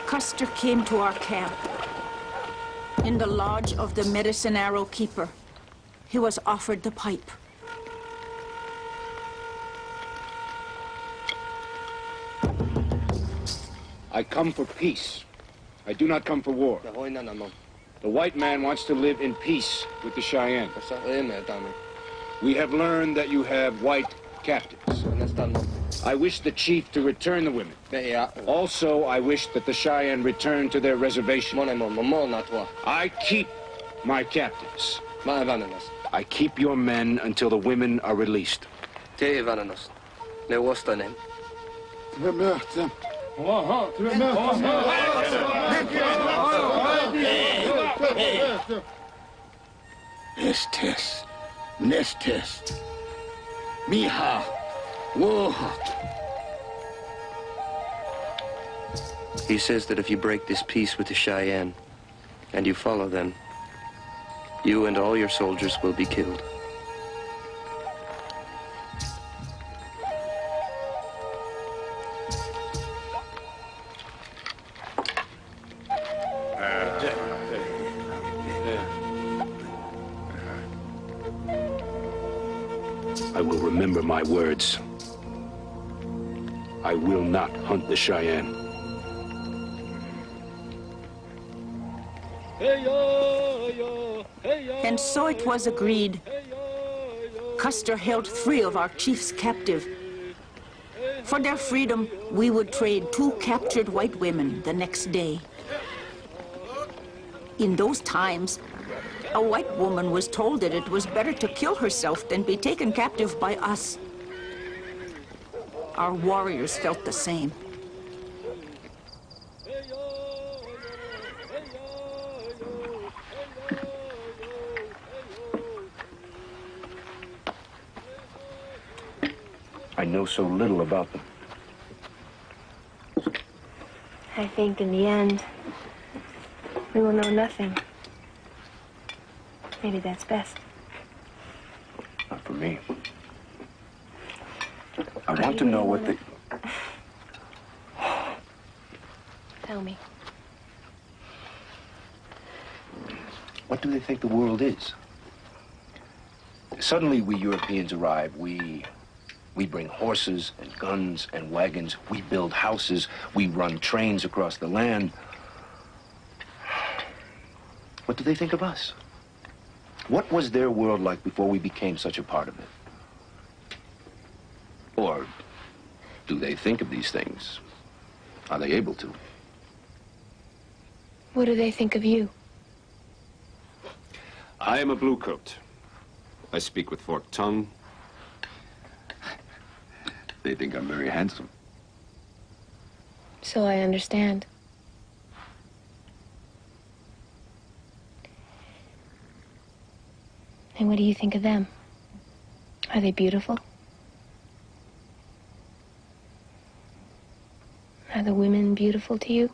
Custer came to our camp. In the lodge of the Medicine Arrow Keeper, he was offered the pipe. I come for peace. I do not come for war. The white man wants to live in peace with the Cheyenne. We have learned that you have white captives. I wish the chief to return the women. Also, I wish that the Cheyenne return to their reservation. I keep my captives. I keep your men until the women are released. Nestes, Nestes, Miha, Woha. He says that if you break this peace with the Cheyenne and you follow them, you and all your soldiers will be killed. I will remember my words. I will not hunt the Cheyenne. And so it was agreed. Custer held 3 of our chiefs captive. For their freedom, we would trade 2 captured white women the next day. In those times, a white woman was told that it was better to kill herself than be taken captive by us. Our warriors felt the same. I know so little about them. I think in the end, we will know nothing. Maybe that's best. Not for me. I want to know what they... Tell me. What do they think the world is? Suddenly we Europeans arrive. We bring horses and guns and wagons. We build houses. We run trains across the land. What do they think of us? What was their world like before we became such a part of it? Or do they think of these things? Are they able to? What do they think of you? I am a bluecoat. I speak with forked tongue. They think I'm very handsome. So I understand. And what do you think of them? Are they beautiful? Are the women beautiful to you?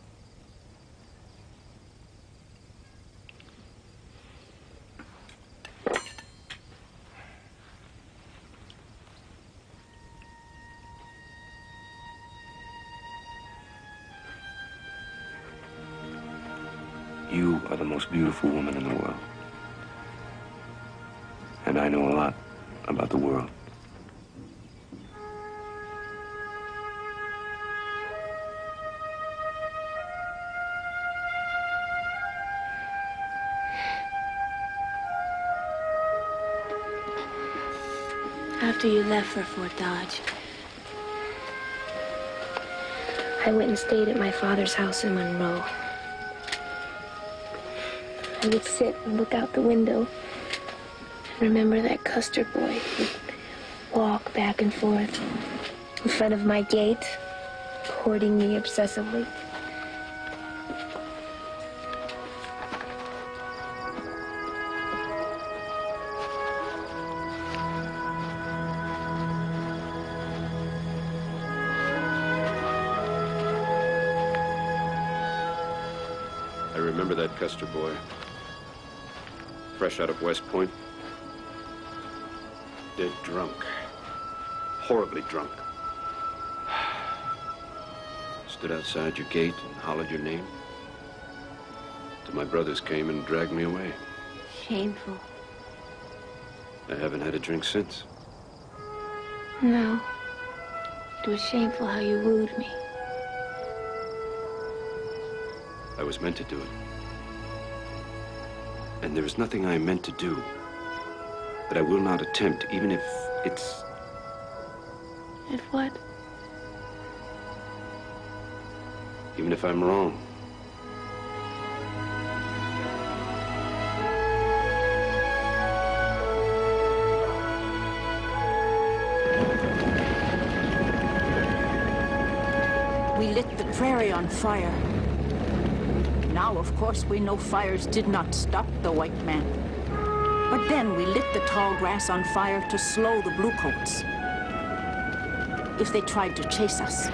You are the most beautiful woman in the world. And I know a lot about the world. After you left for Fort Dodge, I went and stayed at my father's house in Monroe. I would sit and look out the window and remember that Custer boy would walk back and forth in front of my gate, courting me obsessively. I remember that Custer boy, fresh out of West Point, dead drunk, horribly drunk. Stood outside your gate and hollered your name till my brothers came and dragged me away. Shameful. I haven't had a drink since. No. It was shameful how you wooed me. I was meant to do it. And there is nothing I meant to do that I will not attempt, even if it's... If what? Even if I'm wrong. We lit the prairie on fire. Now, of course, we know fires did not stop the white man. But then we lit the tall grass on fire to slow the bluecoats if they tried to chase us.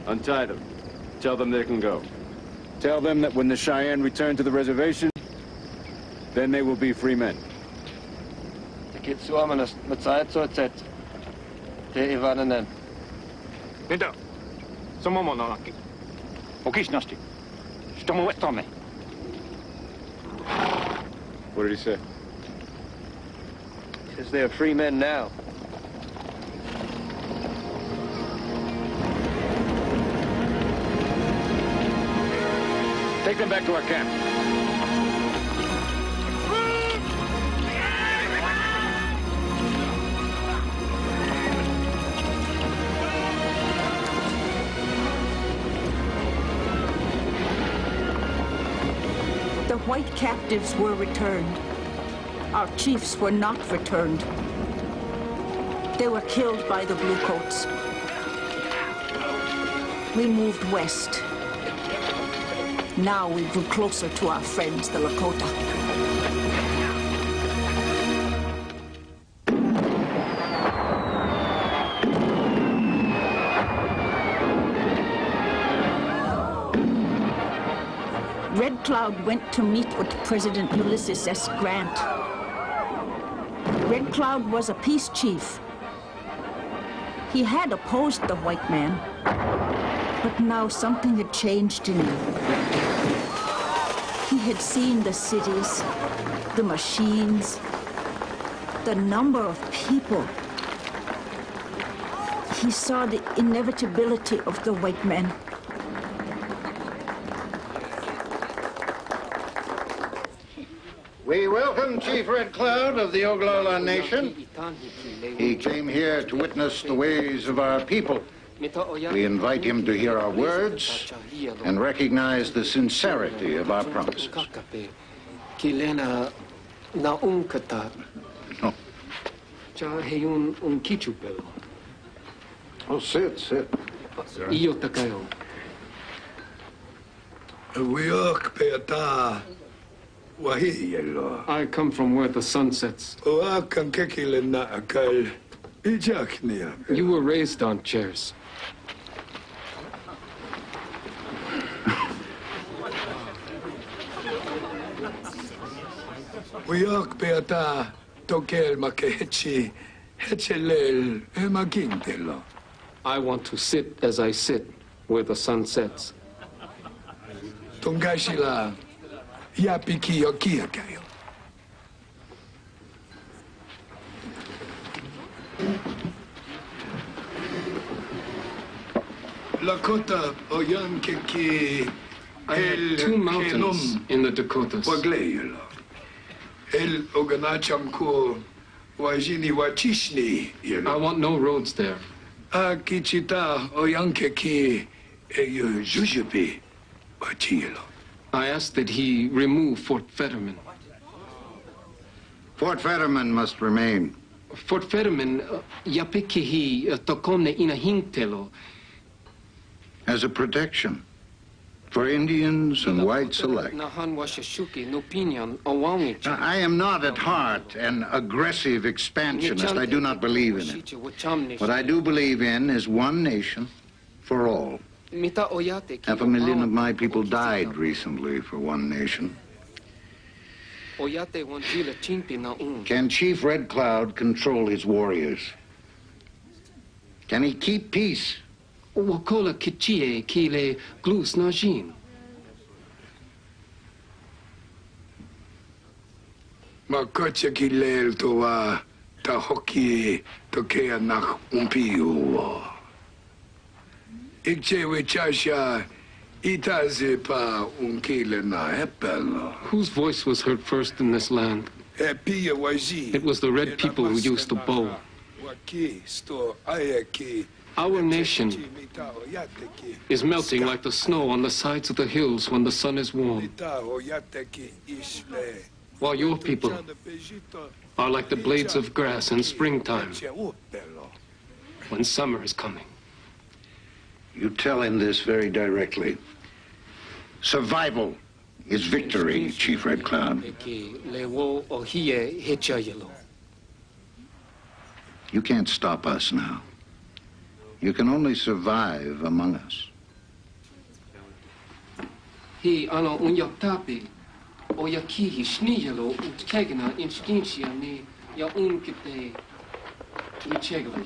Untie them. Tell them they can go. Tell them that when the Cheyenne return to the reservation, then they will be free men. Mitä? Somomonaki. Okisnasti. Stomo Westerman. What did he say? He says they are free men now. Take them back to our camp. The white captives were returned. Our chiefs were not returned. They were killed by the bluecoats. We moved west. Now we grew closer to our friends, the Lakota. Red Cloud went to meet with President Ulysses S. Grant. Red Cloud was a peace chief. He had opposed the white man, but now something had changed in him. He had seen the cities, the machines, the number of people. He saw the inevitability of the white man. We welcome Chief Red Cloud of the Oglala Nation. He came here to witness the ways of our people. We invite him to hear our words and recognize the sincerity of our promises. Kilena na unkata. No. Cha heyun kichupel. Oh, sit. Iyo takayo. I come from where the sun sets. You were raised on chairs. I want to sit as I sit where the sun sets. I had 2 mountains in the Dakotas. I want no roads there. I asked that he remove Fort Fetterman. Fort Fetterman must remain. Fort Fetterman, yapikihi tokone inahintelo. As a protection for Indians and whites alike. Now, I am not at heart an aggressive expansionist. I do not believe in it. What I do believe in is one nation for all. 500,000 of my people died recently for one nation. Can Chief Red Cloud control his warriors? Can he keep peace? Wakola kichie kile glus najin. Makoche kilel towa ta hoki tokea nach umpiu. Ikche chasha itaze pa unkile na epel. Whose voice was heard first in this land? It was the red people who used the bow. Our nation is melting like the snow on the sides of the hills when the sun is warm. While your people are like the blades of grass in springtime when summer is coming. You tell him this very directly. Survival is victory, Chief Red Cloud. You can't stop us now. You can only survive among us. He ano unyaktapi o yakihi shniyalo utkegna instinktia ne ya unkite nichegla.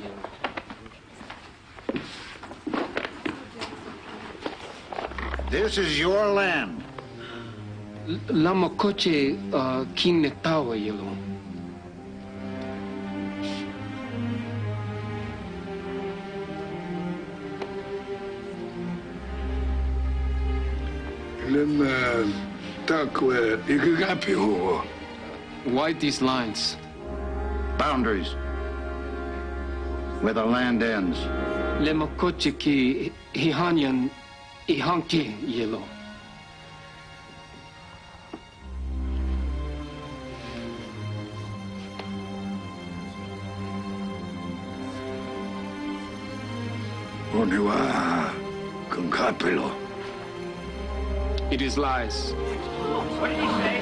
This is your land. Lama koche kinetawa yelo. Why these lines? Boundaries. Where the land ends. Lema koche ki hihanyan ihanke yelo. Oniwa kunkapelo. It is lies. What did he say?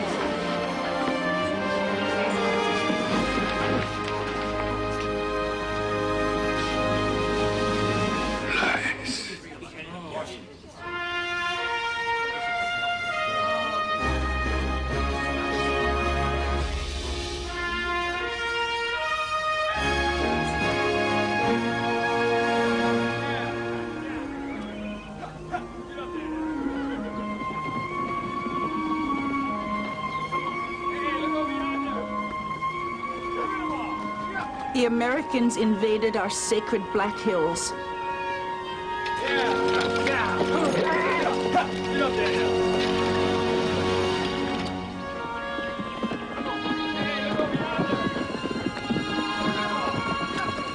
The Americans invaded our sacred Black Hills.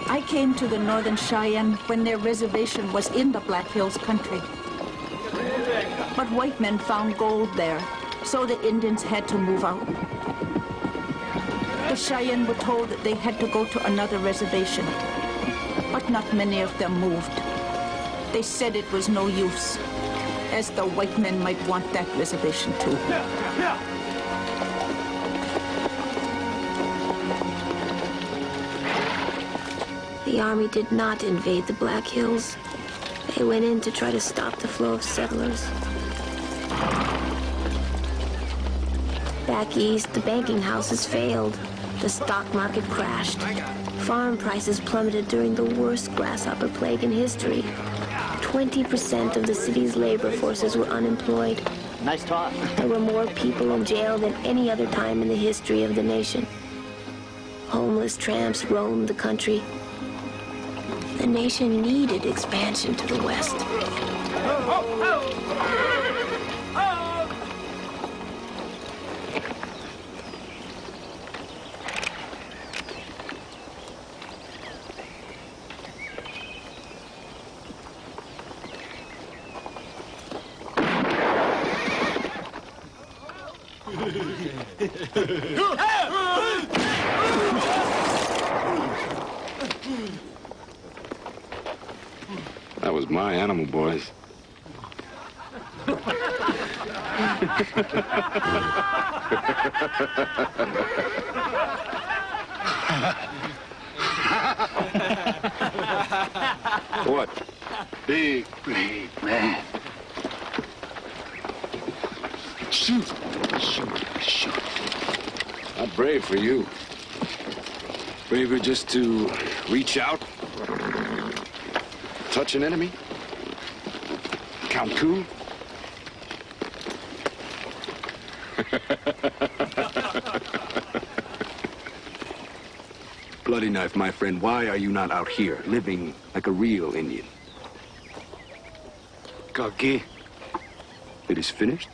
I came to the Northern Cheyenne when their reservation was in the Black Hills country. But white men found gold there, So the Indians had to move out. The Cheyenne were told that they had to go to another reservation, but not many of them moved. They said it was no use, as the white men might want that reservation too. The army did not invade the Black Hills. They went in to try to stop the flow of settlers. Back east, the banking houses failed. The stock market crashed. Farm prices plummeted during the worst grasshopper plague in history. 20% of the city's labor forces were unemployed. Nice talk. There were more people in jail than any other time in the history of the nation. Homeless tramps roamed the country. The nation needed expansion to the west. That was my animal, boys. What? Big, brave man. Shoot, shoot, shoot. Not brave for you. Braver just to reach out, touch an enemy, count coup. Bloody knife, my friend, why are you not out here, living like a real Indian? Kaki. It is finished?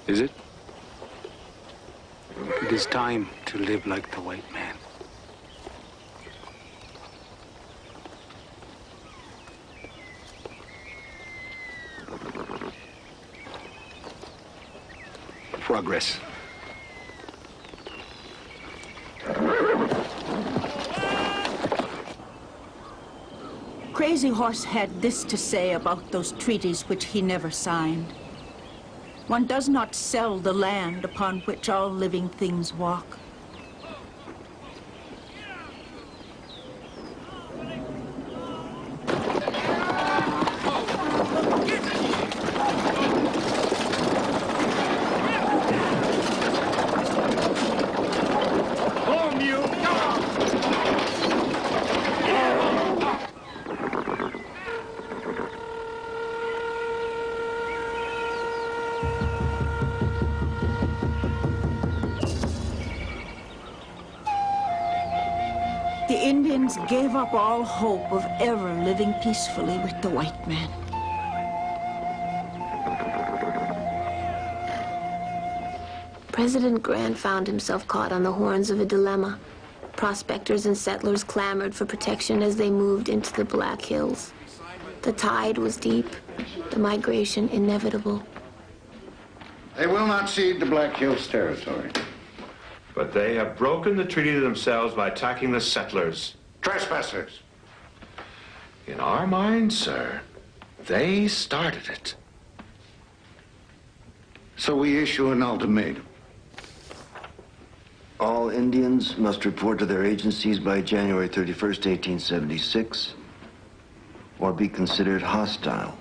Is it? It is time to live like the white man. Progress. Crazy Horse had this to say about those treaties which he never signed. One does not sell the land upon which all living things walk. The Indians gave up all hope of ever living peacefully with the white man. President Grant found himself caught on the horns of a dilemma. Prospectors and settlers clamored for protection as they moved into the Black Hills. The tide was deep, the migration inevitable. They will not cede the Black Hills territory. But they have broken the treaty to themselves by attacking the settlers. Trespassers. In our minds, sir, they started it. So we issue an ultimatum. All Indians must report to their agencies by January 31st, 1876, or be considered hostile.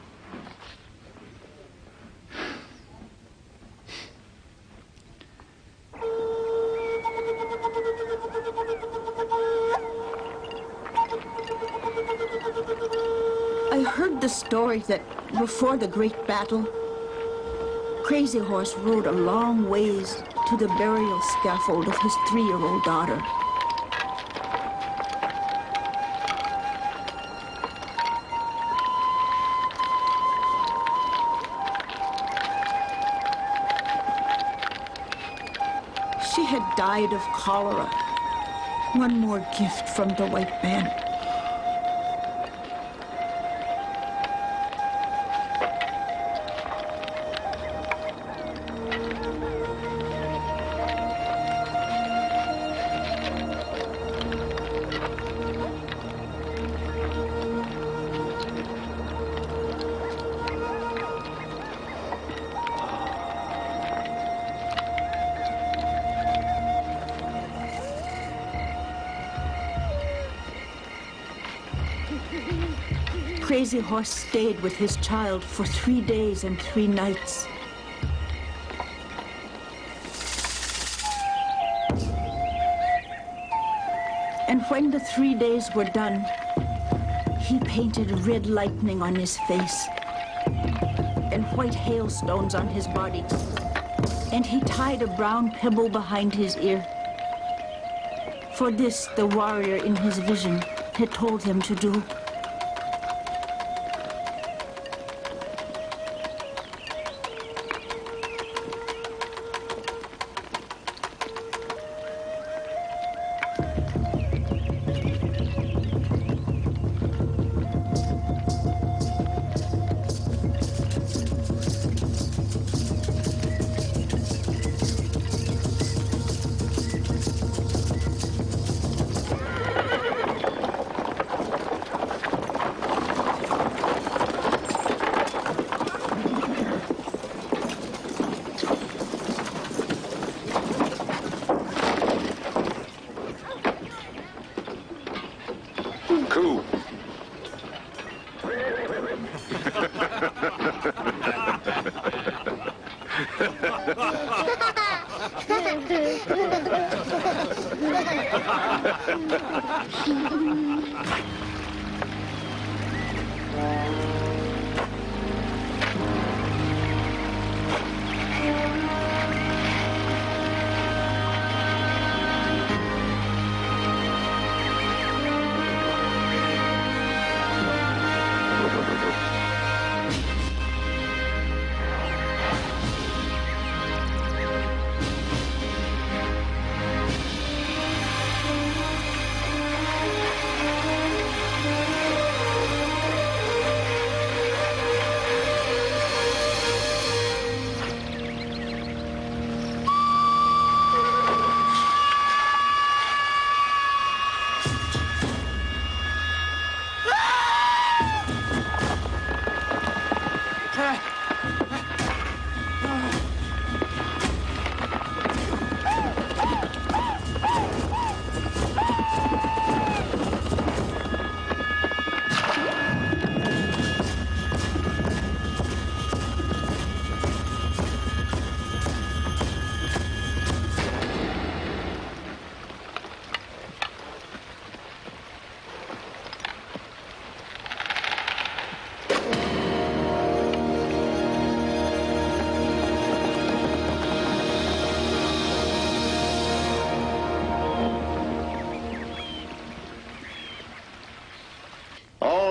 I heard the story that before the great battle, Crazy Horse rode a long ways to the burial scaffold of his 3-year-old daughter. She had died of cholera. One more gift from the white man. crazy horse stayed with his child for 3 days and 3 nights. And when the 3 days were done, he painted red lightning on his face and white hailstones on his body. And he tied a brown pebble behind his ear. For this, the warrior in his vision had told him to do.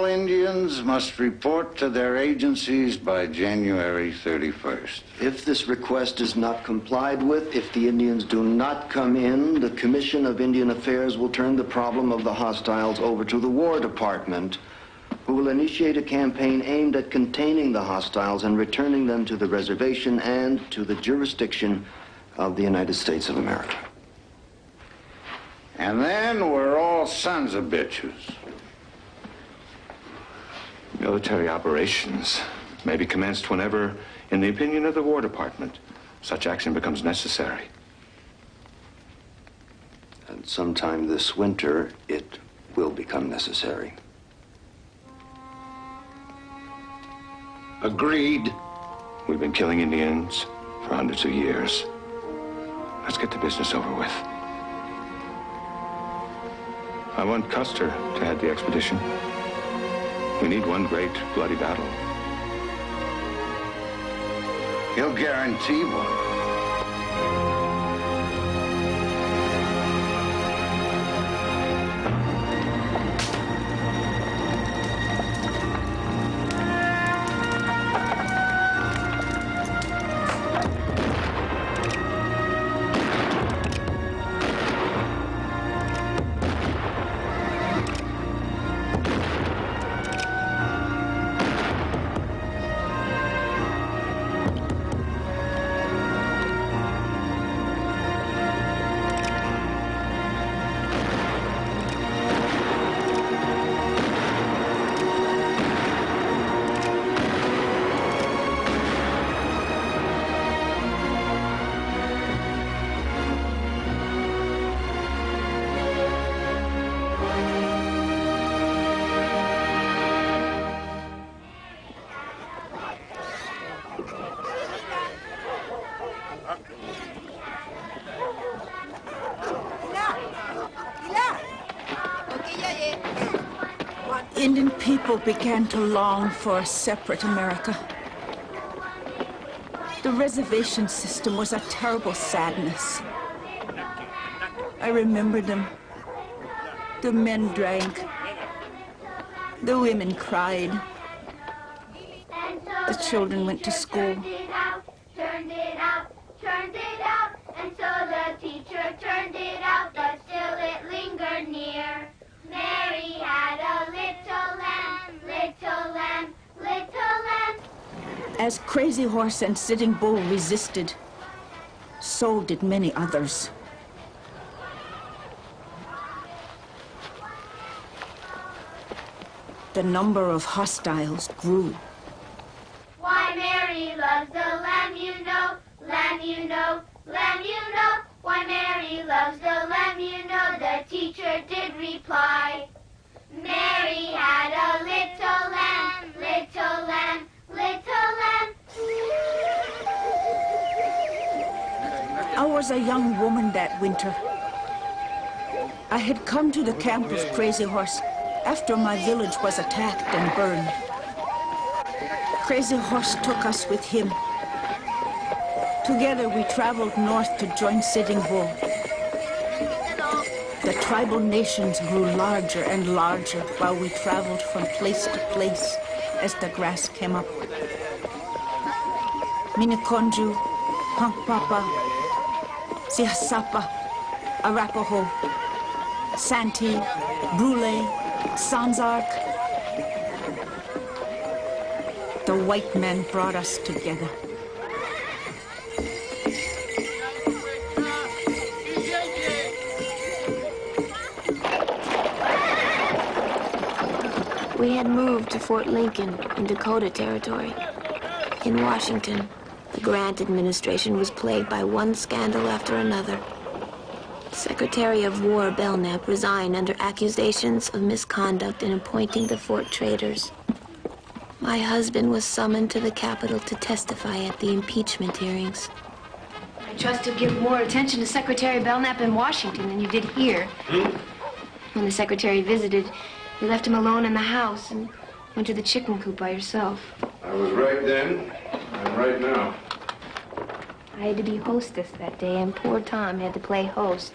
Indians must report to their agencies by January 31st. If this request is not complied with, if the Indians do not come in, the Commission of Indian Affairs will turn the problem of the hostiles over to the War Department, who will initiate a campaign aimed at containing the hostiles and returning them to the reservation and to the jurisdiction of the United States of America. And then we're all sons of bitches. Military operations may be commenced whenever, in the opinion of the War Department, such action becomes necessary. And sometime this winter, it will become necessary. Agreed. We've been killing Indians for hundreds of years. Let's get the business over with. I want Custer to head the expedition. We need one great bloody battle. He'll guarantee one. Indian people began to long for a separate America. The reservation system was a terrible sadness. I remember them. The men drank. The women cried. The children went to school. Turned it out, and so the teacher turned it out, but still it lingered near. Mary had a little lamb, little lamb, little lamb. As Crazy Horse and Sitting Bull resisted, so did many others. The number of hostiles grew. Why Mary loves the lamb, you know, lamb, you know, lamb, you know. Why Mary loves the lamb, you know, the teacher did reply. Mary had a little lamb, little lamb, little lamb. I was a young woman that winter. I had come to the camp of Crazy Horse after my village was attacked and burned. Crazy Horse took us with him. Together we traveled north to join Sitting Bull. The tribal nations grew larger and larger while we traveled from place to place as the grass came up. Miniconju, Punkpapa, Sihasapa, Arapaho, Santee, Brule, Sanzark. The white man brought us together. We had moved to Fort Lincoln in Dakota Territory. In Washington, the Grant administration was plagued by one scandal after another. Secretary of War Belknap resigned under accusations of misconduct in appointing the fort traders. My husband was summoned to the Capitol to testify at the impeachment hearings. I trust you'll give more attention to Secretary Belknap in Washington than you did here. When the secretary visited, you left him alone in the house and went to the chicken coop by yourself. I was right then, and right now. I had to be hostess that day, and poor Tom had to play host.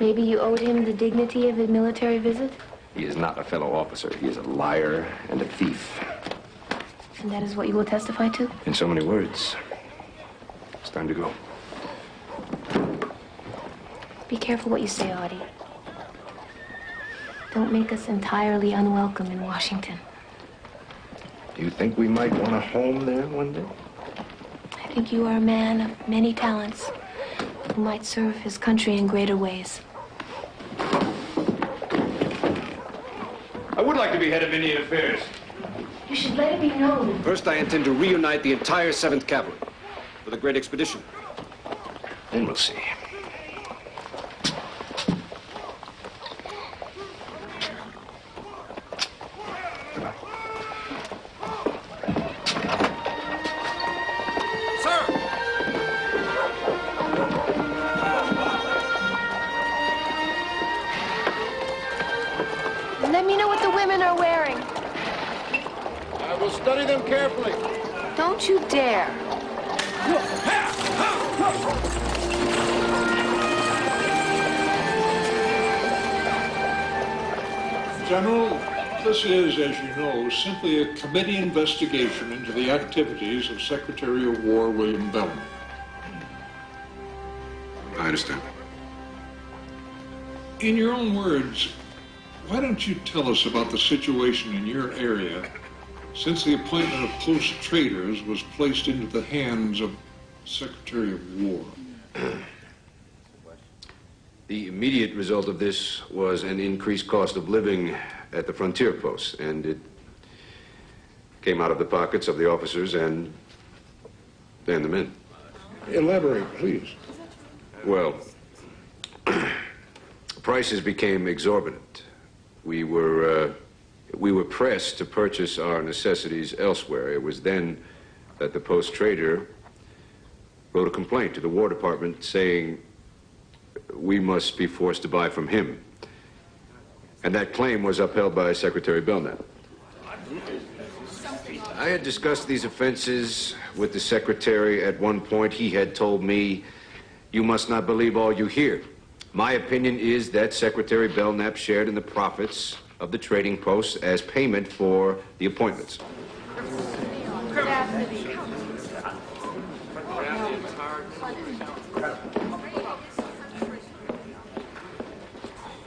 Maybe you owed him the dignity of a military visit? He is not a fellow officer. He is a liar and a thief. And that is what you will testify to? In so many words. It's time to go. Be careful what you say, Audie. Don't make us entirely unwelcome in Washington. Do you think we might want a home there one day? I think you are a man of many talents who might serve his country in greater ways. I would like to be head of Indian Affairs. You should let it be known. First, I intend to reunite the entire 7th Cavalry for the great expedition. Then we'll see. Let me know what the women are wearing. I will study them carefully. Don't you dare. General, this is, as you know, simply a committee investigation into the activities of Secretary of War William Belknap. I understand. In your own words, why don't you tell us about the situation in your area since the appointment of post traders was placed into the hands of Secretary of War? The immediate result of this was an increased cost of living at the frontier posts, and it came out of the pockets of the officers and the men. Elaborate, please. Well, prices became exorbitant. We were pressed to purchase our necessities elsewhere. It was then that the post trader wrote a complaint to the War Department saying we must be forced to buy from him. And that claim was upheld by Secretary Belknap. I had discussed these offenses with the Secretary at one point. He had told me, "You must not believe all you hear." My opinion is that Secretary Belknap shared in the profits of the trading posts as payment for the appointments.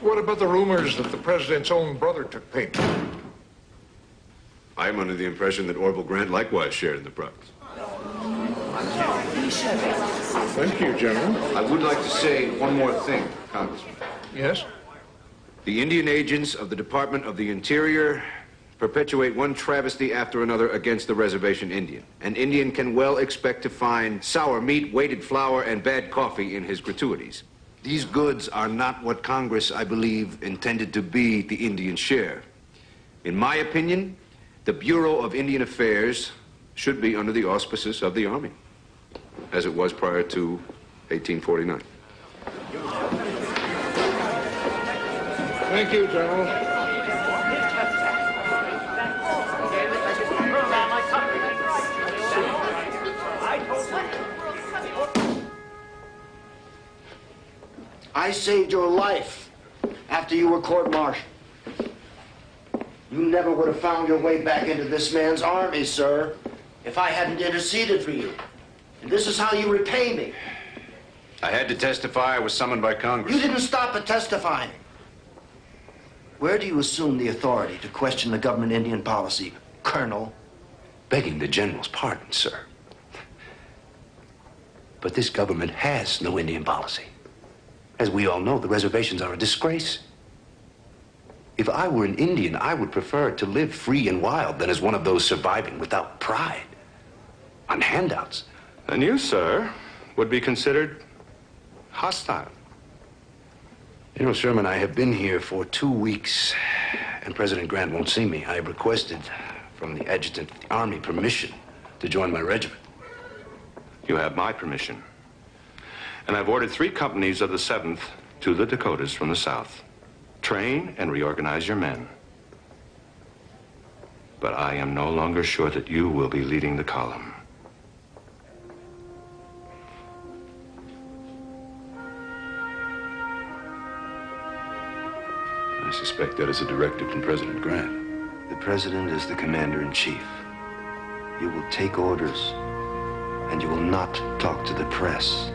What about the rumors that the president's own brother took payment? I am under the impression that Orville Grant likewise shared in the profits. Thank you, General. I would like to say one more thing, Congressman. Yes? The Indian agents of the Department of the Interior perpetuate one travesty after another against the reservation Indian. An Indian can well expect to find sour meat, weighted flour, and bad coffee in his gratuities. These goods are not what Congress, I believe, intended to be the Indian share. In my opinion, the Bureau of Indian Affairs should be under the auspices of the Army, as it was prior to 1849. Thank you, General. I saved your life after you were court-martialed. You never would have found your way back into this man's army, sir, if I hadn't interceded for you. And this is how you repay me. I had to testify. I was summoned by Congress. You didn't stop at testifying. Where do you assume the authority to question the government Indian policy, Colonel? Begging the general's pardon, sir. But this government has no Indian policy. As we all know, the reservations are a disgrace. If I were an Indian, I would prefer to live free and wild than as one of those surviving without pride, on handouts. And you, sir, would be considered hostile. General Sherman, I have been here for 2 weeks, and President Grant won't see me. I have requested from the adjutant of the Army permission to join my regiment. You have my permission. And I've ordered 3 companies of the 7th to the Dakotas from the south. Train and reorganize your men. But I am no longer sure that you will be leading the column. I suspect that is a directive from President Grant. The president is the commander-in-chief. You will take orders, and you will not talk to the press.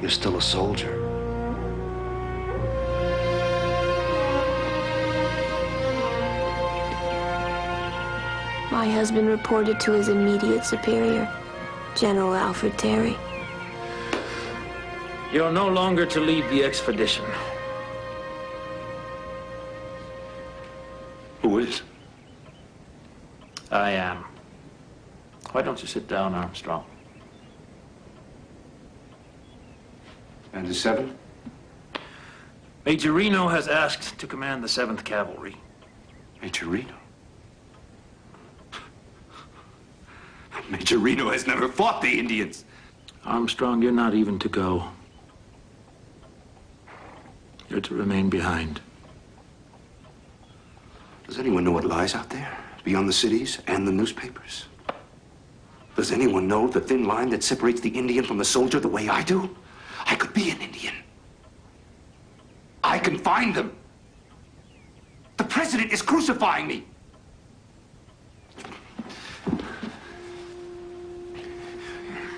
You're still a soldier. My husband reported to his immediate superior, General Alfred Terry. You're no longer to lead the expedition. Who is? I am. Why don't you sit down, Armstrong? And the 7th? Major Reno has asked to command the 7th Cavalry. Major Reno? Major Reno has never fought the Indians. Armstrong, you're not even to go. You're to remain behind. Does anyone know what lies out there, beyond the cities and the newspapers? Does anyone know the thin line that separates the Indian from the soldier the way I do? I could be an Indian. I can find them. The president is crucifying me.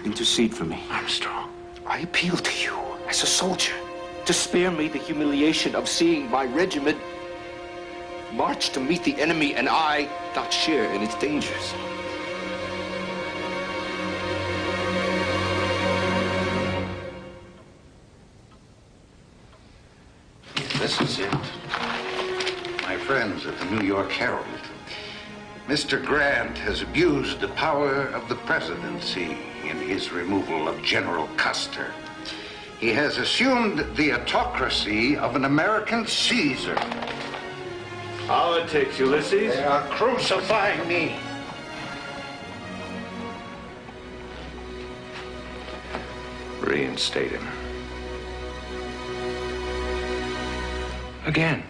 Intercede for me, Armstrong. I appeal to you as a soldier to spare me the humiliation of seeing my regiment march to meet the enemy and I not share in its dangers. This is it. My friends at the New York Herald. Mr. Grant has abused the power of the presidency in his removal of General Custer. He has assumed the autocracy of an American Caesar. Politics, Ulysses. They are crucifying me. Reinstate him. Again.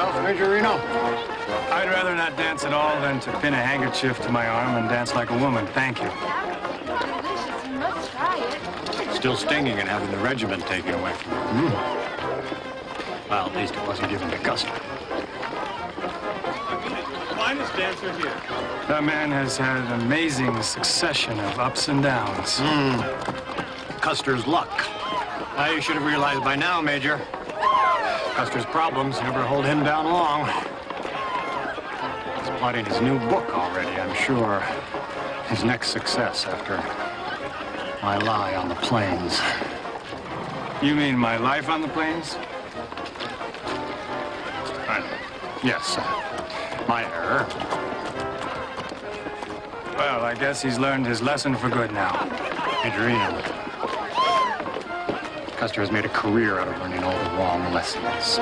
yourself, Major Reno? I'd rather not dance at all than to pin a handkerchief to my arm and dance like a woman. Thank you. Delicious. You must try it. Still stinging and having the regiment taken away from him. Well, at least it wasn't given to Custer. Finest dancer here. That man has had an amazing succession of ups and downs. Custer's luck. Well, you should have realized by now, Major. Custer's problems never hold him down long. He's plotting his new book already, I'm sure. His next success after my lie on the plains. You mean my life on the plains? Yes, my error. Well, I guess he's learned his lesson for good now. Major Reno, Custer has made a career out of learning all the wrong lessons.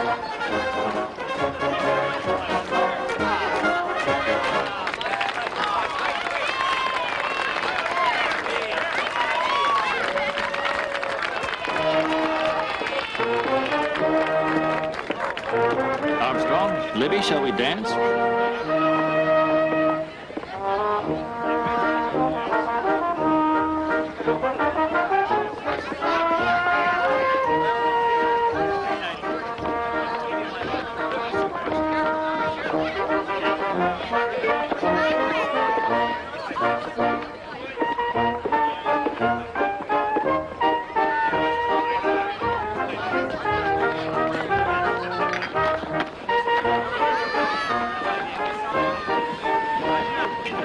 Armstrong, Libby, shall we dance?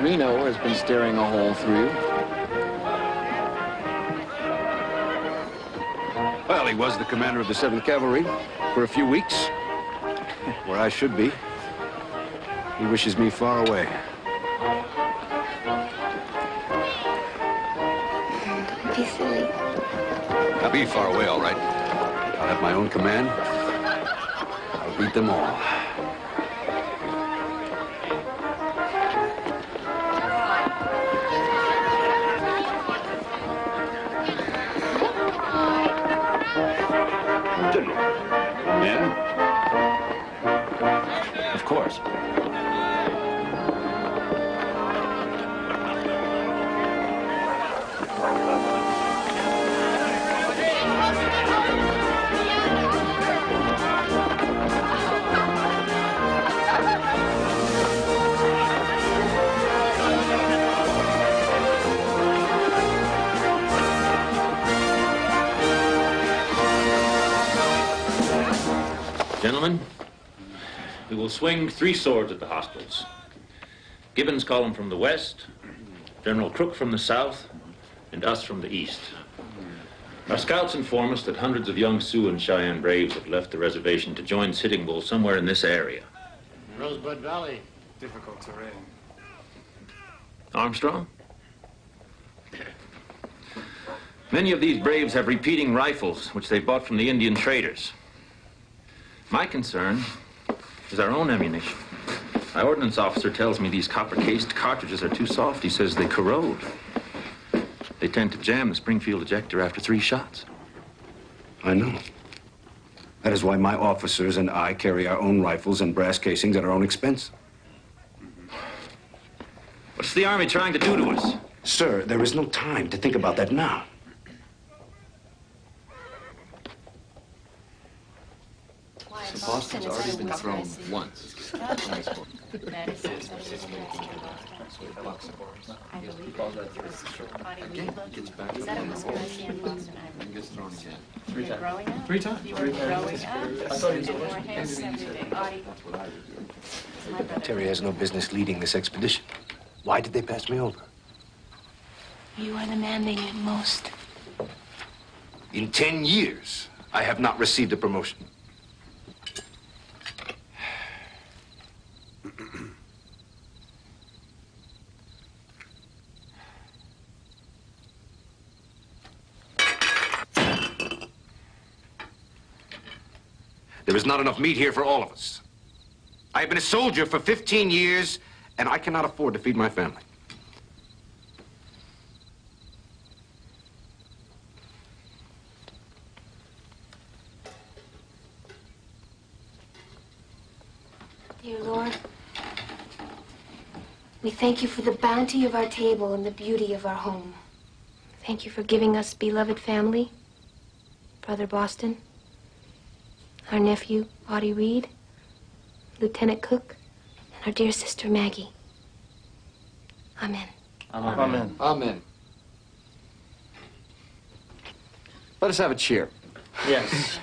Reno has been staring a hole through you. Well, he was the commander of the 7th Cavalry for a few weeks, where I should be. He wishes me far away. Don't be silly. I'll be far away, all right. I'll have my own command. I'll beat them all. Of course. Gentlemen, we will swing 3 swords at the hostiles. Gibbon's column from the west, General Crook from the south, and us from the east. Our scouts inform us that hundreds of young Sioux and Cheyenne braves have left the reservation to join Sitting Bull somewhere in this area. Rosebud Valley, difficult terrain. Armstrong? Many of these braves have repeating rifles, which they bought from the Indian traders. My concern is our own ammunition. My ordnance officer tells me these copper-cased cartridges are too soft. He says they corrode. They tend to jam the Springfield ejector after 3 shots. I know. That is why my officers and I carry our own rifles and brass casings at our own expense. What's the Army trying to do to us? Sir, there is no time to think about that now. Boston's already been thrown once. Again, gets back and gets thrown again. 3 times. 3 times. You were growing up. I thought he was More hands every day. That's what I would do. Terry has no business leading this expedition. Why did they pass me over? You are the man they need most. In 10 years, I have not received a promotion. There is not enough meat here for all of us. I have been a soldier for 15 years, and I cannot afford to feed my family. Dear Lord, we thank you for the bounty of our table and the beauty of our home. Thank you for giving us beloved family, Brother Boston, our nephew, Audie Reed, Lieutenant Cook, and our dear sister, Maggie. Amen. Amen. Amen. Amen. Let us have a cheer. Yes.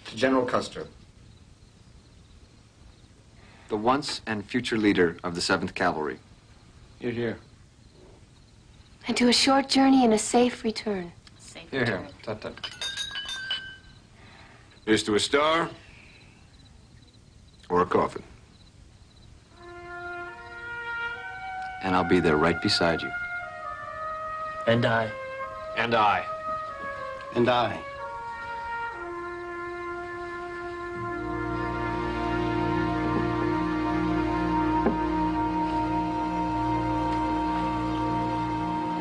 To General Custer, the once and future leader of the 7th Cavalry. You're here. And to a short journey and a safe return. Here, here. Tut, tut. Here's to a star or a coffin. And I'll be there right beside you. And I. And I. And I.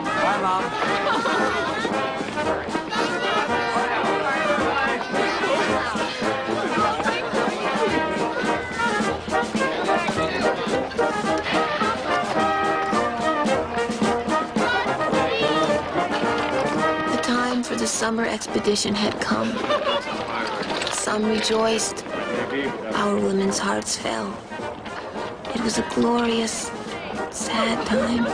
Bye, Mom. The summer expedition had come. Some rejoiced. Our women's hearts fell. It was a glorious, sad time.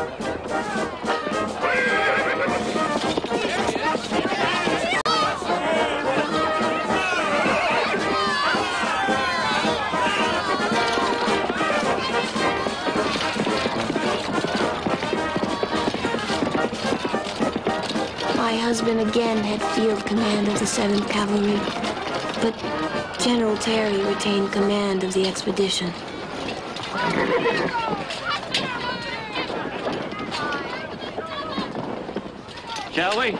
My husband again had field command of the 7th Cavalry, but General Terry retained command of the expedition. Shall we?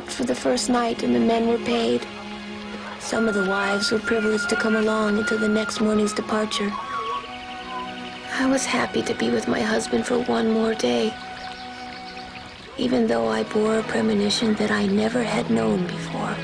For the first night, and the men were paid. Some of the wives were privileged to come along until the next morning's departure. I was happy to be with my husband for one more day, even though I bore a premonition that I never had known before.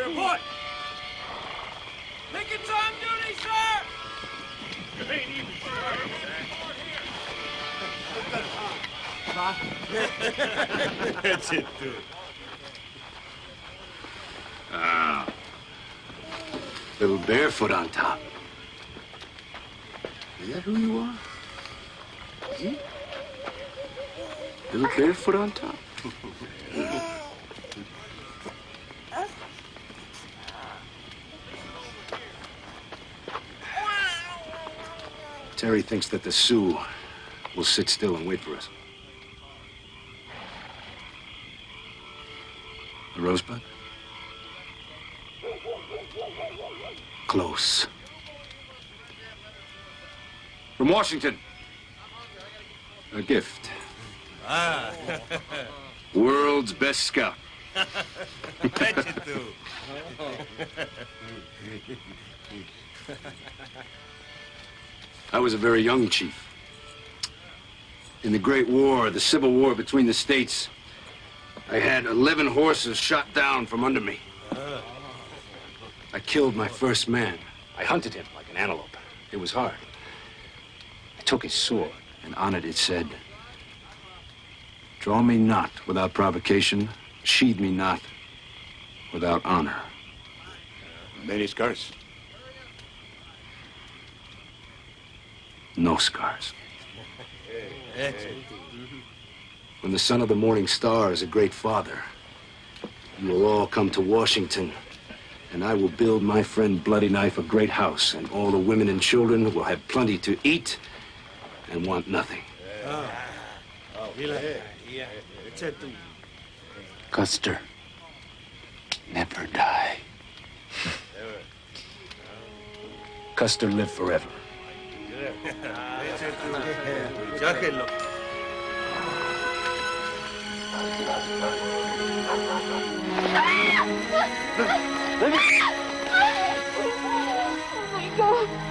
Report! Lincoln's on duty, sir! You ain't even started, That's it, dude. Ah. Little barefoot on top. Is that who you are? Hmm? Little barefoot on top? Terry thinks that the Sioux will sit still and wait for us. The Rosebud? Close. From Washington. A gift Ah. World's best scout. Bet you do. I was a very young chief. In the Great War, the Civil War between the states, I had 11 horses shot down from under me. I killed my first man. I hunted him like an antelope. It was hard. I took his sword, and on it said, "Draw me not without provocation, sheathe me not without honor." Many scars? No scars. When the son of the morning star is a great father, you will all come to Washington, and I will build my friend Bloody Knife a great house, and all the women and children will have plenty to eat and want nothing. Custer, never die. Custer lived forever.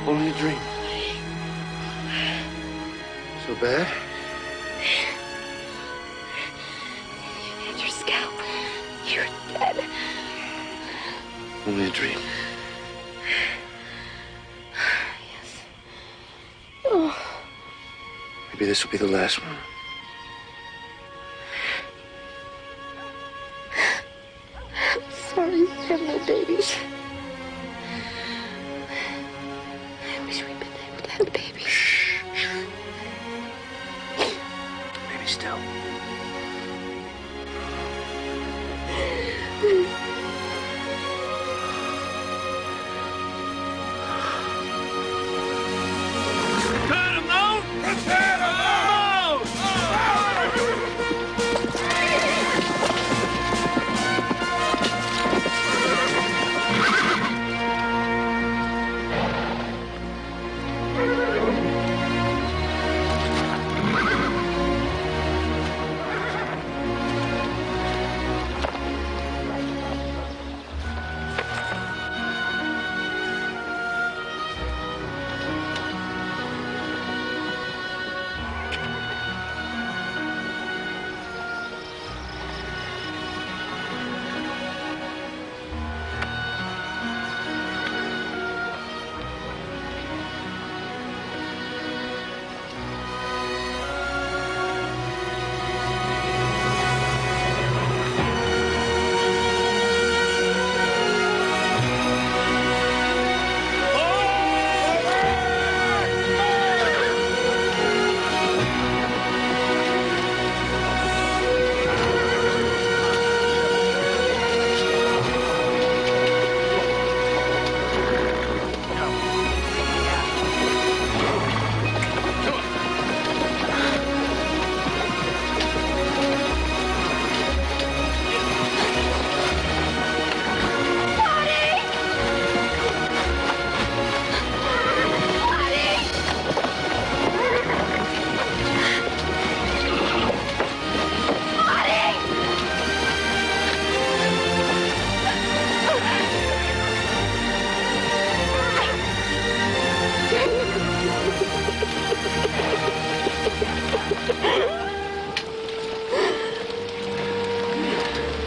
Only a dream. So bad? You had your scalp. You're dead. Only a dream. Yes. Oh. Maybe this will be the last one. I'm sorry you have no babies. I wish we'd been able to have babies. Shh. Maybe still. Turn him out! Turn him out!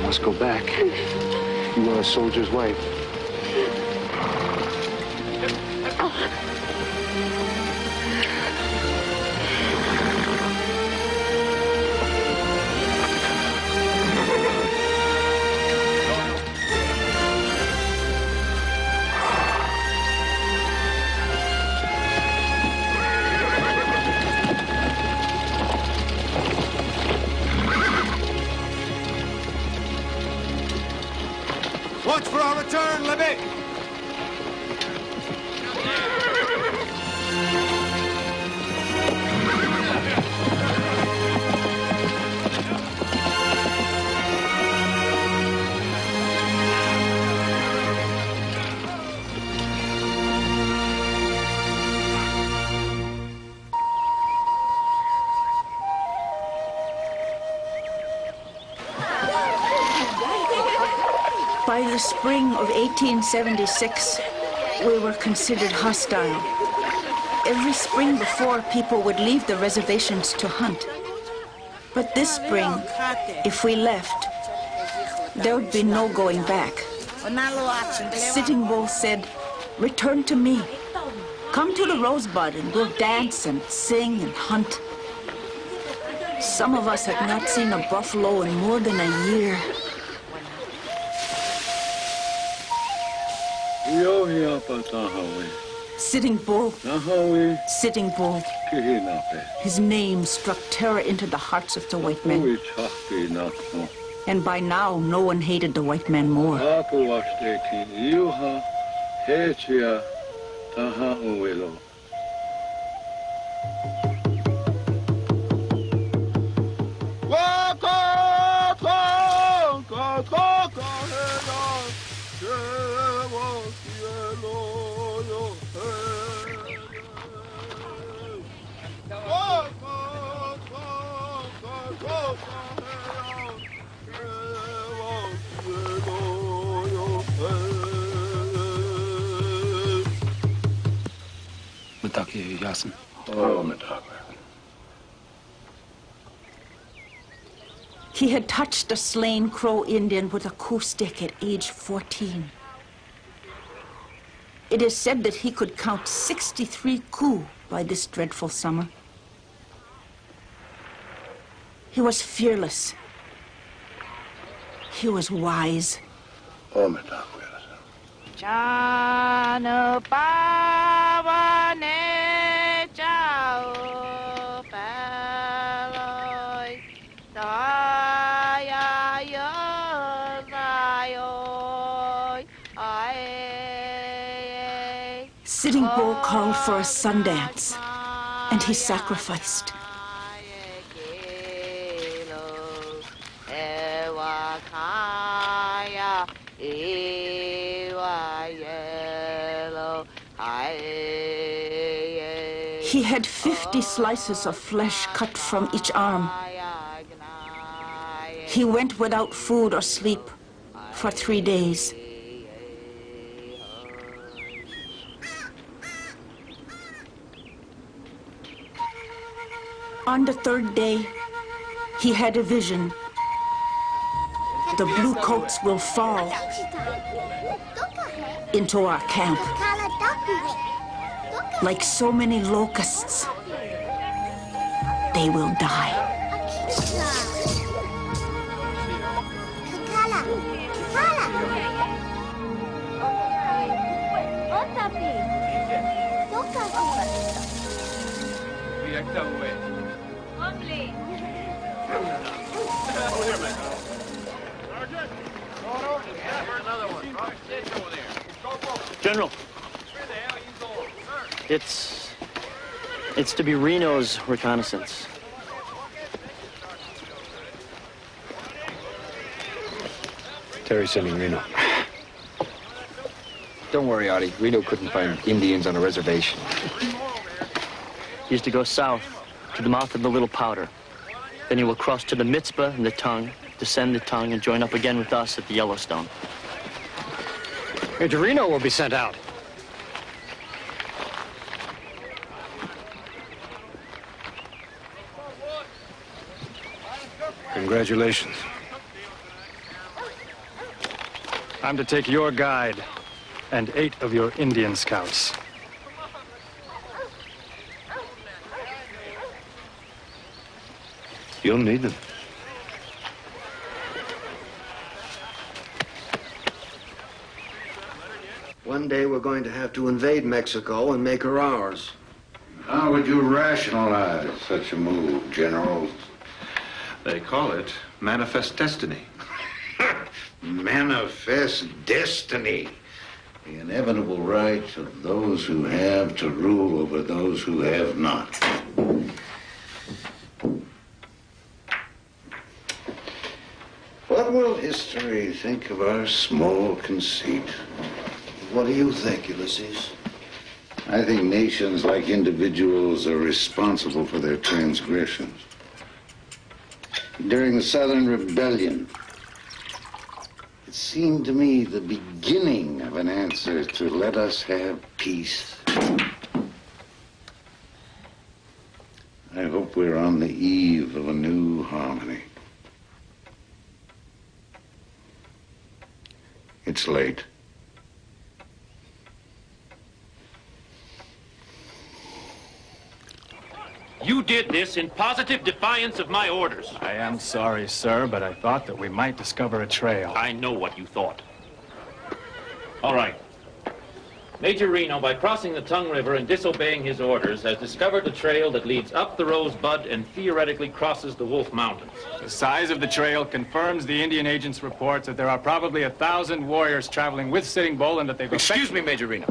Must go back. You are a soldier's wife. Watch for our return! By the spring of 1876, we were considered hostile. Every spring before, people would leave the reservations to hunt. But this spring, if we left, there would be no going back. Sitting Bull said, "Return to me. Come to the Rosebud and we'll dance and sing and hunt." Some of us had not seen a buffalo in more than a year. Sitting Bull. Sitting Bull. His name struck terror into the hearts of the white men. And by now, no one hated the white man more. He had touched a slain Crow Indian with a coup stick at age 14. It is said that he could count 63 coups by this dreadful summer. He was fearless. He was wise. Sitting Bull called for a sun dance, and he sacrificed. He had 50 slices of flesh cut from each arm. He went without food or sleep for 3 days. On the 3rd day, he had a vision. The blue coats will fall into our camp like so many locusts. They will die. General, it's to be Reno's reconnaissance. Terry's sending Reno. Don't worry, Artie. Reno couldn't find Indians on a reservation. He is to go south to the mouth of the Little Powder. Then he will cross to the Mitzvah and the Tongue, descend the Tongue, and join up again with us at the Yellowstone. Major Reno will be sent out. Congratulations. I'm to take your guide and 8 of your Indian scouts. You'll need them. One day we're going to have to invade Mexico and make her ours. How would you rationalize such a move, General? They call it manifest destiny. Manifest destiny. The inevitable right of those who have to rule over those who have not. What will history think of our small conceit? What do you think, Ulysses? I think nations, like individuals, are responsible for their transgressions. During the Southern Rebellion, It seemed to me the beginning of an answer to let us have peace. I hope we're on the eve of a new harmony. It's late. You did this in positive defiance of my orders. I am sorry, sir, but I thought that we might discover a trail. I know what you thought. All right. Major Reno, by crossing the Tongue River and disobeying his orders, has discovered a trail that leads up the Rosebud and theoretically crosses the Wolf Mountains. The size of the trail confirms the Indian agent's reports that there are probably 1,000 warriors traveling with Sitting Bull and that they've... Excuse me, Major Reno.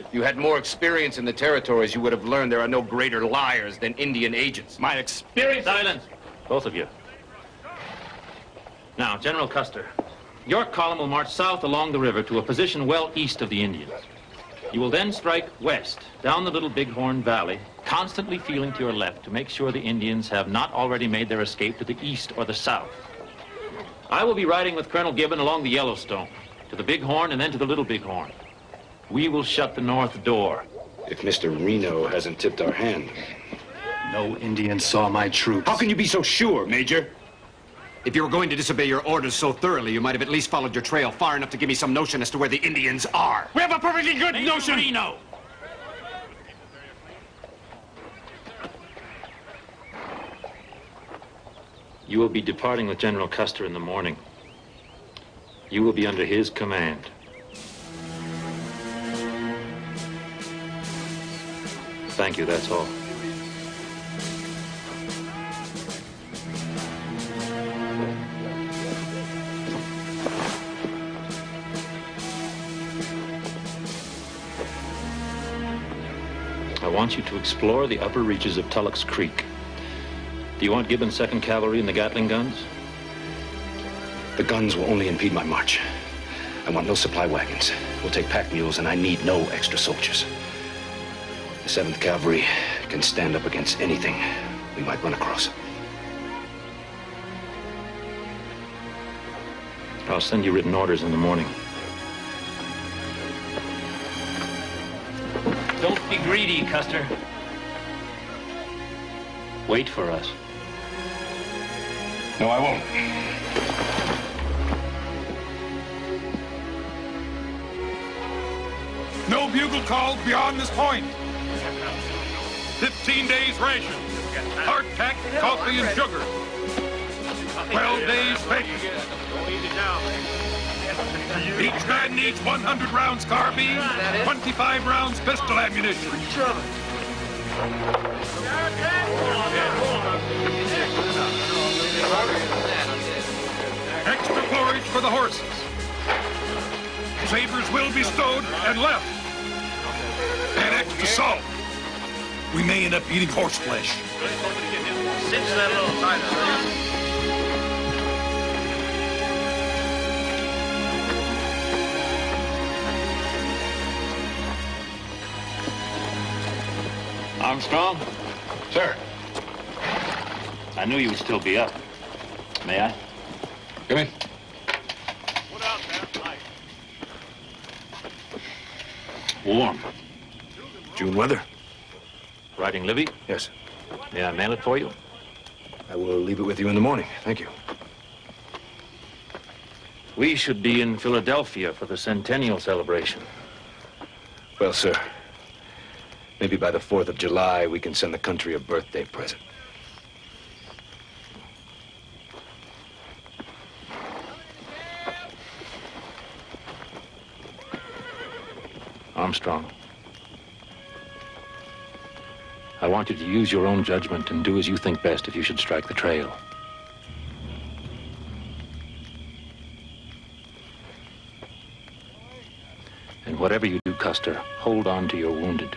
If you had more experience in the territories, you would have learned there are no greater liars than Indian agents. My experience... Silence, both of you. Now, General Custer, your column will march south along the river to a position well east of the Indians. You will then strike west, down the Little Bighorn Valley, constantly feeling to your left to make sure the Indians have not already made their escape to the east or the south. I will be riding with Colonel Gibbon along the Yellowstone, to the Bighorn and then to the Little Bighorn. We will shut the north door. If Mr. Reno hasn't tipped our hand. No Indians saw my troops. How can you be so sure, Major? If you were going to disobey your orders so thoroughly, you might have at least followed your trail far enough to give me some notion as to where the Indians are. We have a perfectly good notion! Reno! You will be departing with General Custer in the morning. You will be under his command. Thank you, that's all. I want you to explore the upper reaches of Tulloch's Creek. Do you want Gibbon's 2nd Cavalry and the Gatling guns? The guns will only impede my march. I want no supply wagons. We'll take pack mules, and I need no extra soldiers. The 7th Cavalry can stand up against anything we might run across. I'll send you written orders in the morning. Don't be greedy, Custer. Wait for us. No, I won't. No bugle calls beyond this point. 15 days rations. Arquette, coffee, and sugar. 12 days bacon. Each man needs 100 rounds carbine, 25 rounds pistol ammunition. Extra forage for the horses. Sabers will be stowed and left. And extra salt. We may end up eating horse flesh. Cinch that little tighter. Armstrong? Sir. I knew you would still be up. May I? Come in. Warm. June weather? Riding Libby? Yes. May I mail it for you? I will leave it with you in the morning. Thank you. We should be in Philadelphia for the centennial celebration. Well, sir, maybe by the 4th of July, we can send the country a birthday present. Armstrong, I want you to use your own judgment and do as you think best if you should strike the trail. And whatever you do, Custer, hold on to your wounded.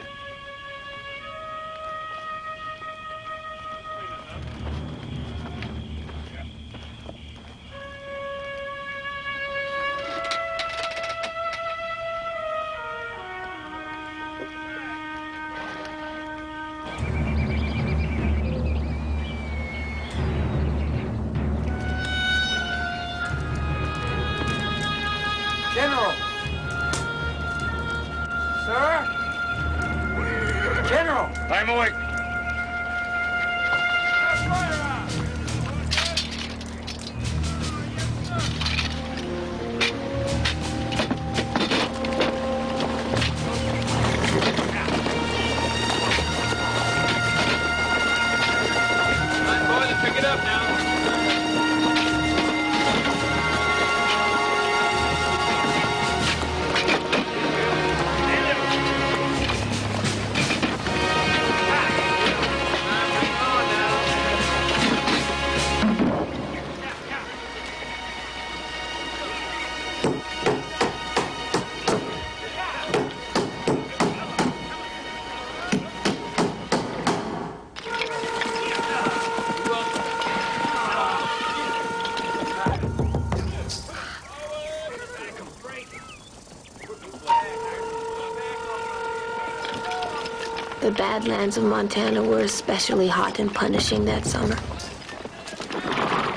The Badlands of Montana were especially hot and punishing that summer.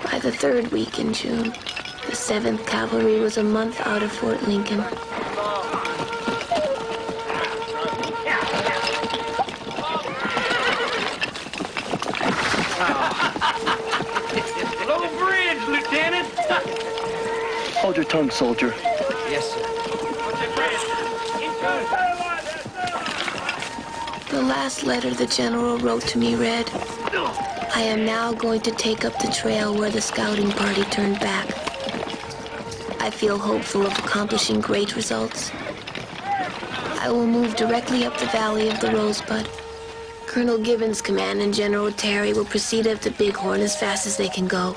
By the third week in June, the 7th Cavalry was a month out of Fort Lincoln. Low bridge, Lieutenant! Hold your tongue, soldier. Yes, sir. The last letter the general wrote to me read, "I am now going to take up the trail where the scouting party turned back. I feel hopeful of accomplishing great results. I will move directly up the valley of the Rosebud. Colonel Gibbons' command and General Terry will proceed up the Bighorn as fast as they can go.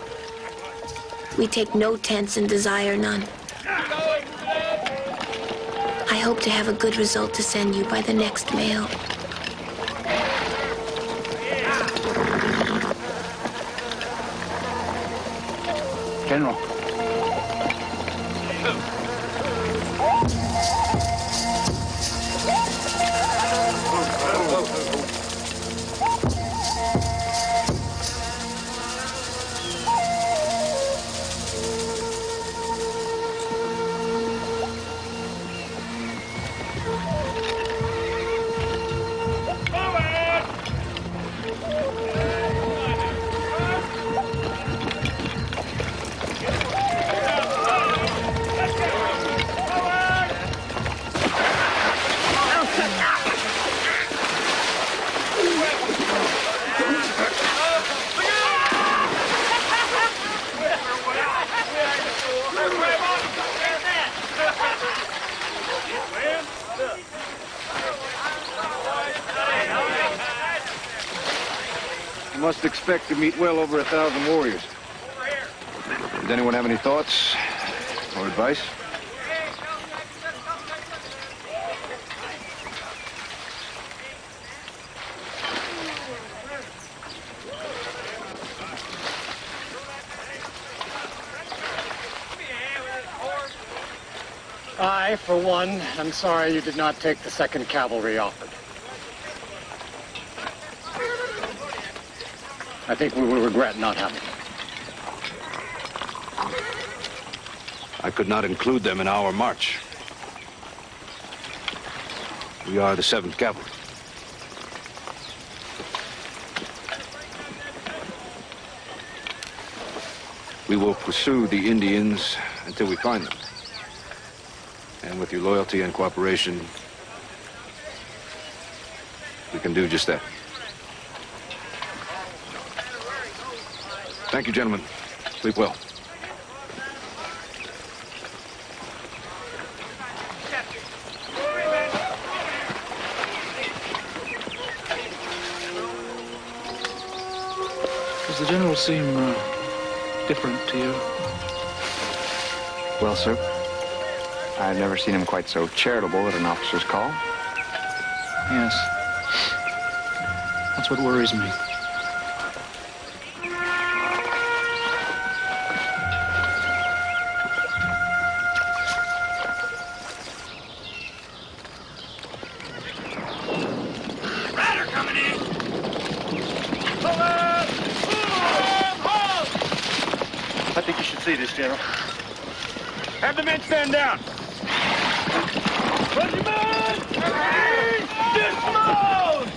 We take no tents and desire none. I hope to have a good result to send you by the next mail." General. You must expect to meet well over 1,000 warriors. Does anyone have any thoughts or advice? I, for one, am sorry you did not take the 2nd Cavalry offered. I think we will regret not having it. I could not include them in our march. We are the 7th Cavalry. We will pursue the Indians until we find them. And with your loyalty and cooperation, we can do just that. Thank you, gentlemen. Sleep well. Does the general seem different to you? Well, sir, I've never seen him quite so charitable at an officer's call. Yes. That's what worries me. I think you should see this, General. Have the men stand down. Regiment! Dismount!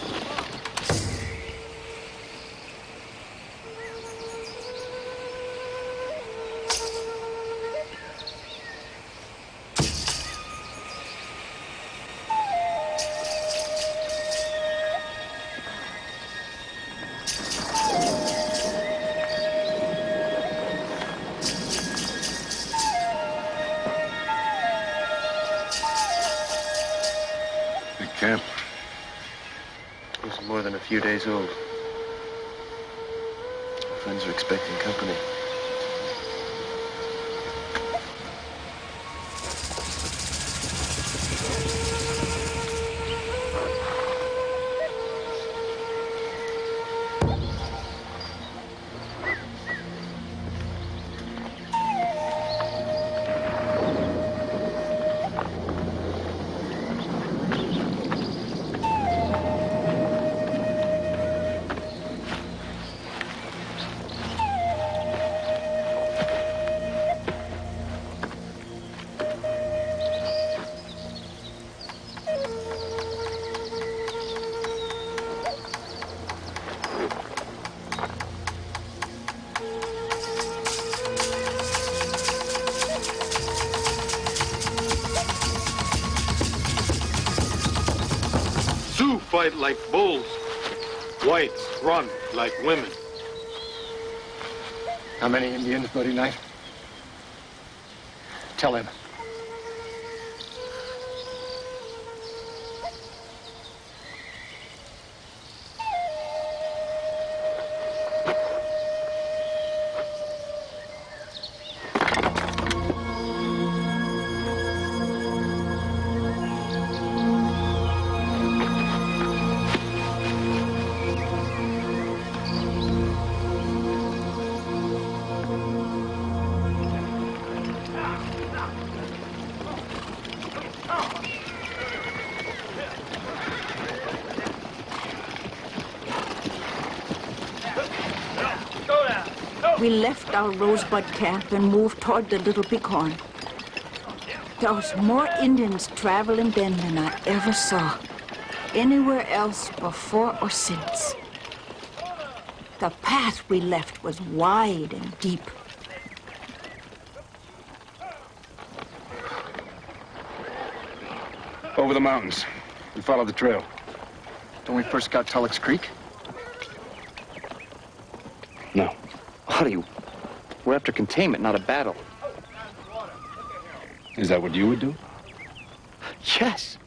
few days old. My friends are expecting company. Fight like bulls. Whites run like women. How many Indians, Bloody Knight? Tell him. We left our Rosebud camp and moved toward the Little Bighorn. There was more Indians traveling then than I ever saw anywhere else before or since. The path we left was wide and deep. Over the mountains. We follow the trail. Don't we first got Tulloch's Creek? No. Buddy, we're after containment, not a battle. Is that what you would do? Yes.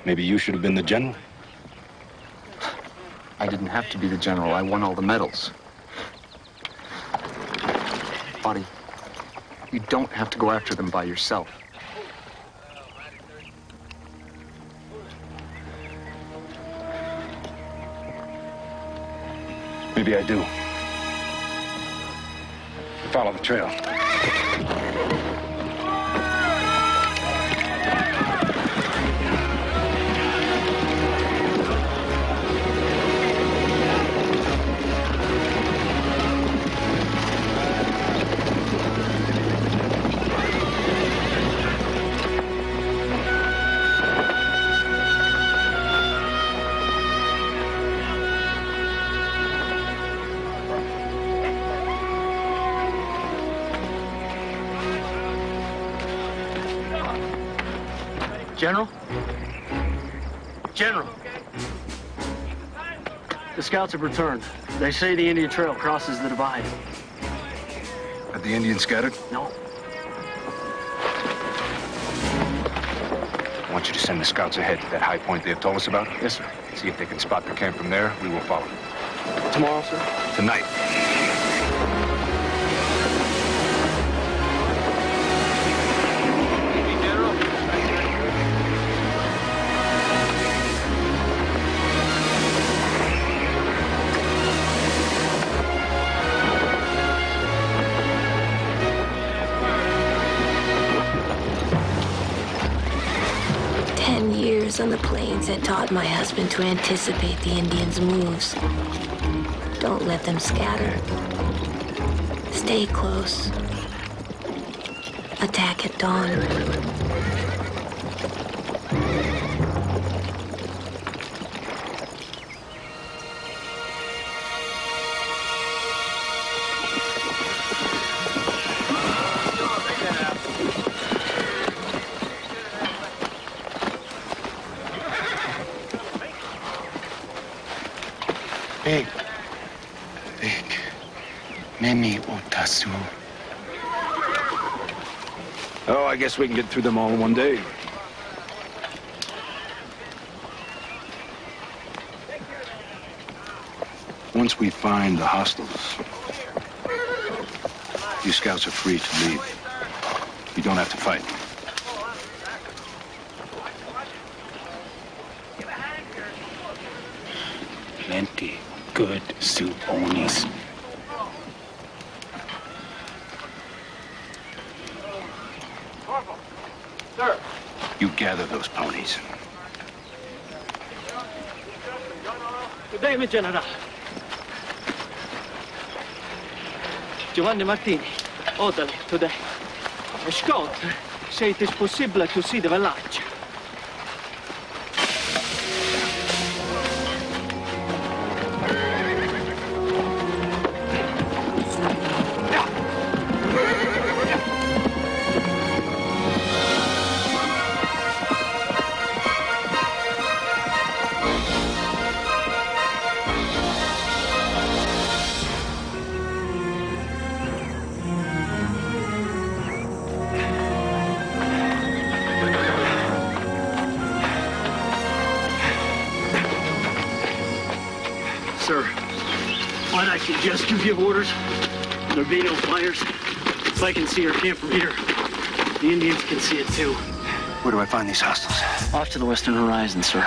Maybe you should have been the general. I didn't have to be the general. I won all the medals. Buddy, you don't have to go after them by yourself. Maybe I do. Follow the trail. 'General? General! The scouts have returned. They say the Indian Trail crosses the divide. Have the Indians scattered? No. I want you to send the scouts ahead to that high point they have told us about. Yes, sir. See if they can spot the camp from there. We will follow. Tomorrow, sir? Tonight. 10 years on the plains had taught my husband to anticipate the Indians' moves. Don't let them scatter. Stay close. Attack at dawn. Oh, I guess we can get through them all in one day. Once we find the hostiles, you scouts are free to leave. You don't have to fight. Plenty good soup ponies. Sir. You gather those ponies. Good day, mi general. Giovanni Martini, orderly today. Scott, say it is possible to see the village. Suggest you give orders. There be no fires. If I can see our camp from here, the Indians can see it too. Where do I find these hostiles? Off to the western horizon, sir.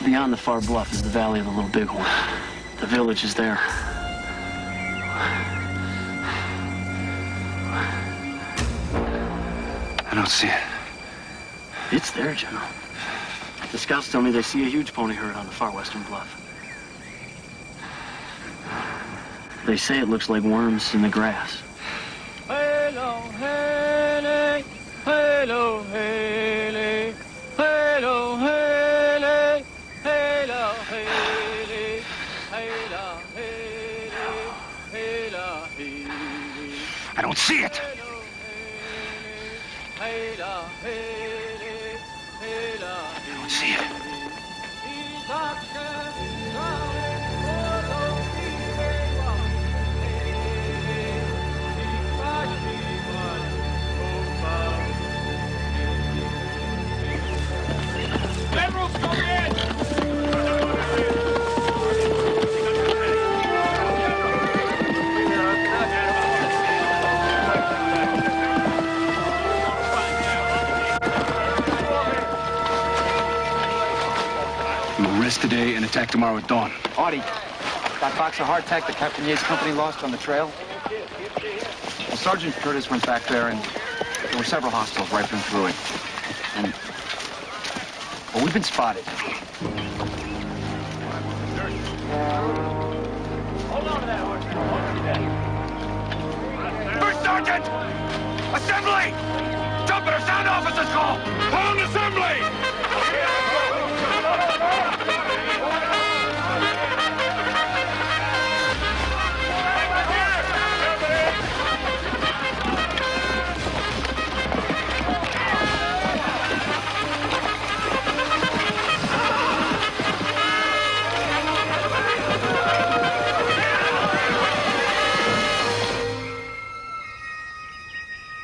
Beyond the far bluff is the valley of the Little Bighorn. The village is there. I don't see it. It's there, General. The scouts tell me they see a huge pony herd on the far western bluff. They say it looks like worms in the grass. Hello, hele, hello, hele, hello, hele, hello, hele, hello, hele, hele. I don't see it. I don't see it. Generals, come in! You rest today and attack tomorrow at dawn. Audie, that box of hardtack that Captain Yates' company lost on the trail? Well, Sergeant Curtis went back there, and there were several hostiles rifling through it. And, well, we've been spotted. Hold on to that horse. First Sergeant! Assembly! Trumpeter, sound officer's call! Hold assembly!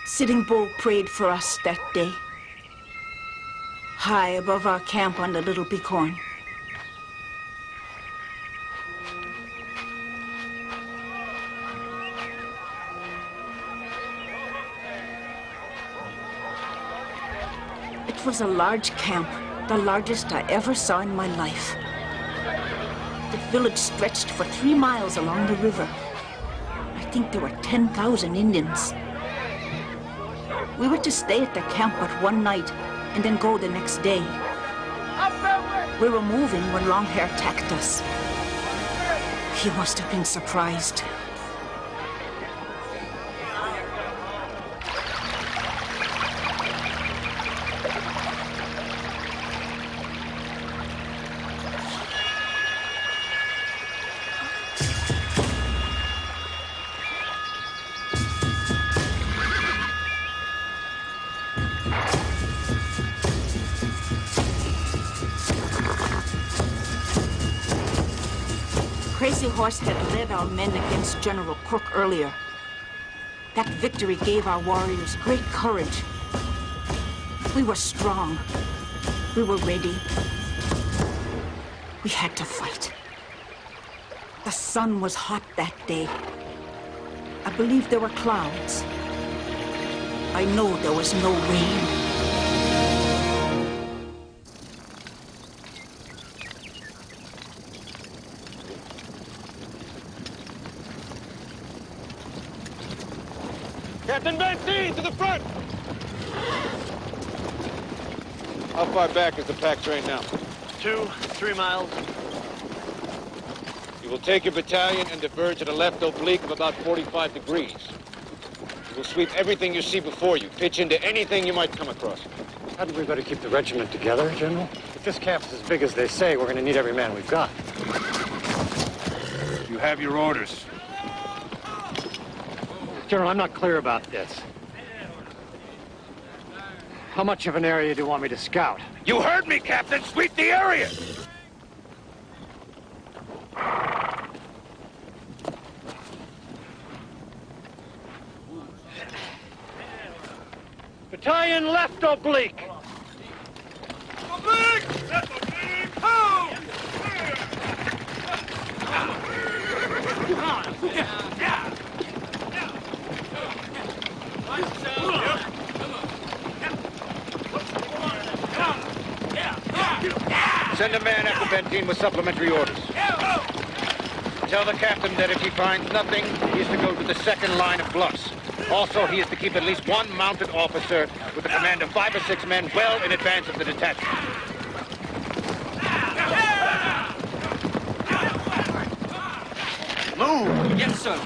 Sitting Bull prayed for us that day, high above our camp on the Little Bighorn. It was a large camp, the largest I ever saw in my life. The village stretched for 3 miles along the river. I think there were 10,000 Indians. We were to stay at the camp but one night and then go the next day. We were moving when Longhair attacked us. He must have been surprised. Crazy Horse had led our men against General Crook earlier. That victory gave our warriors great courage. We were strong. We were ready. We had to fight. The sun was hot that day. I believe there were clouds. I know there was no rain. Captain Benzine, to the front! How far back is the pack train now? 2-3 miles. You will take your battalion and diverge at a left oblique of about 45 degrees. You will sweep everything you see before you, pitch into anything you might come across. Hadn't we better keep the regiment together, General? If this camp's as big as they say, we're going to need every man we've got. You have your orders. General, I'm not clear about this. How much of an area do you want me to scout? You heard me, Captain! Sweep the area! Battalion left oblique. Oblique! Left oblique! Ho! Send a man after Benzine with supplementary orders. Tell the captain that if he finds nothing, he is to go to the second line of bluffs. Also, he is to keep at least one mounted officer with a command of 5 or 6 men well in advance of the detachment. Move! Yes, sir.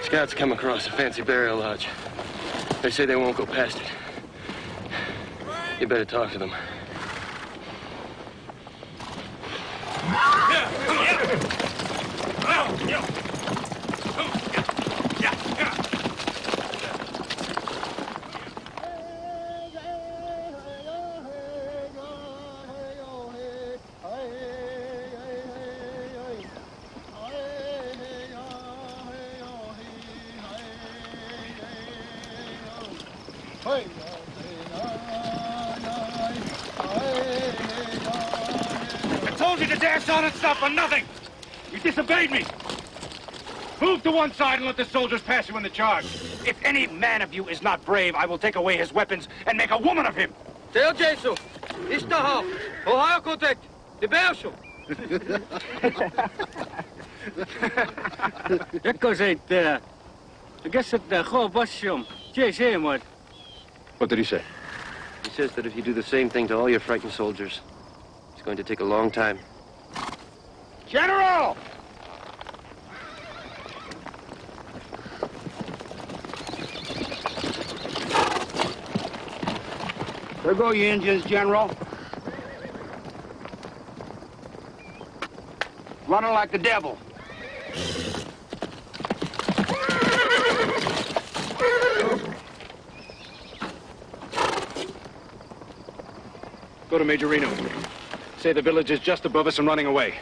Scouts come across a fancy burial lodge. They say they won't go past it. You better talk to them. For nothing! You disobeyed me! Move to one side and let the soldiers pass you in the charge. If any man of you is not brave, I will take away his weapons and make a woman of him! Tell Jason, Istaho, Ohio Kotek, the Belsham. What did he say? He says that if you do the same thing to all your frightened soldiers, it's going to take a long time. General! There go you Indians, General. Running like the devil. Go to Major Reno. Say the village is just above us and running away.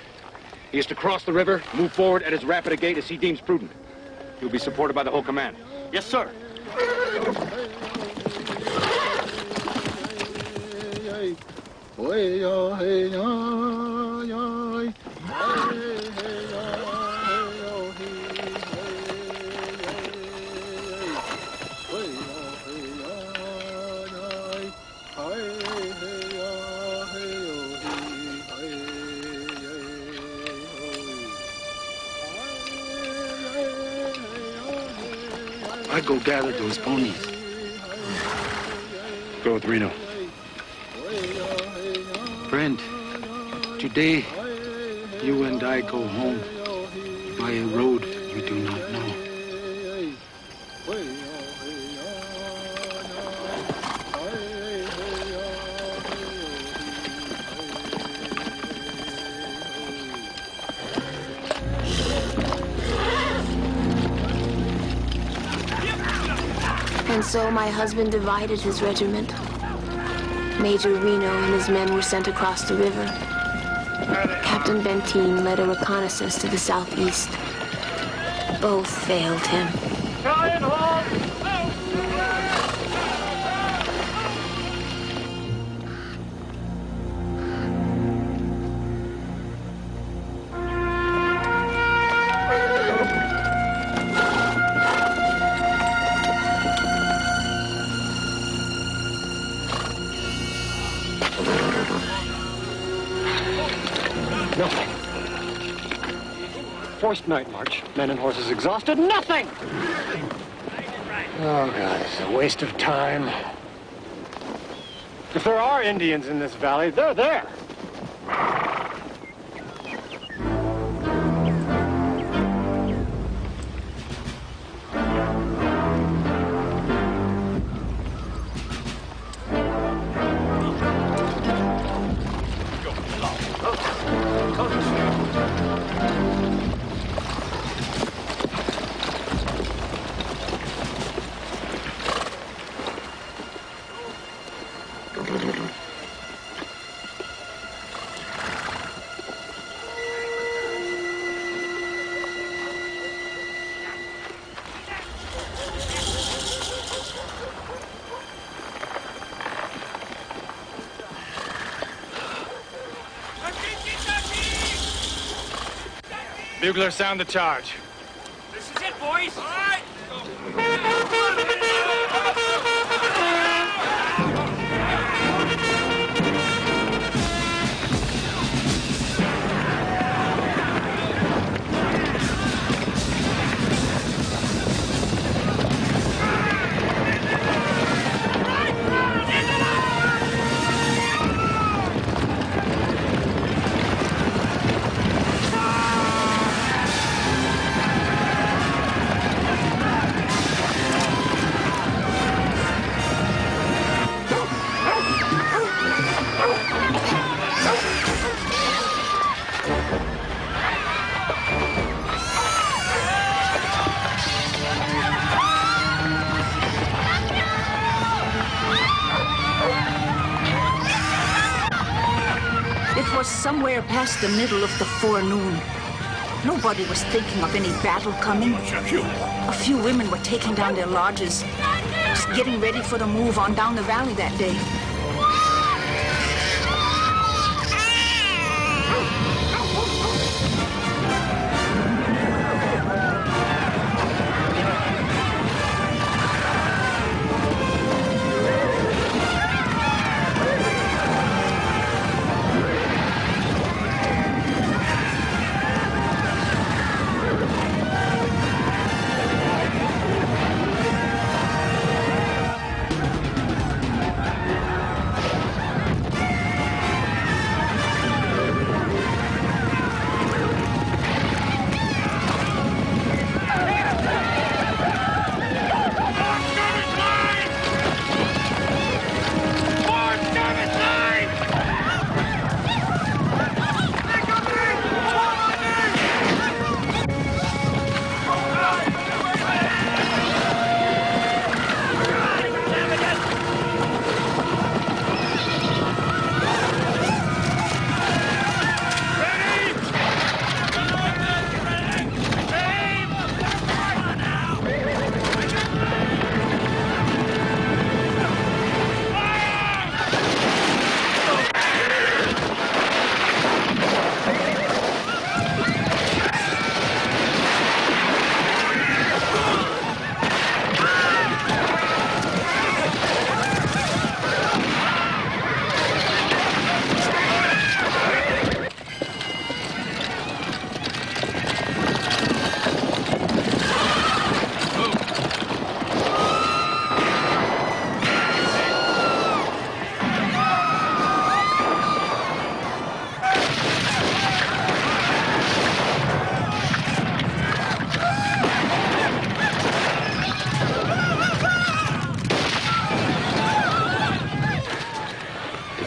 He is to cross the river, move forward at as rapid a gait as he deems prudent. He'll be supported by the whole command. Yes, sir. I go gather those ponies. Go with Reno. Friend, today you and I go home by a road you do not know. And so my husband divided his regiment. Major Reno and his men were sent across the river. Captain Benteen led a reconnaissance to the southeast. Both failed him. Try and hold! Nothing. Forced night march. Men and horses exhausted. Nothing! Oh, God, it's a waste of time. If there are Indians in this valley, they're there. Bugler, sound the charge. This is it, boys. All right. It was somewhere past the middle of the forenoon. Nobody was thinking of any battle coming. A few women were taking down their lodges, just getting ready for the move on down the valley that day.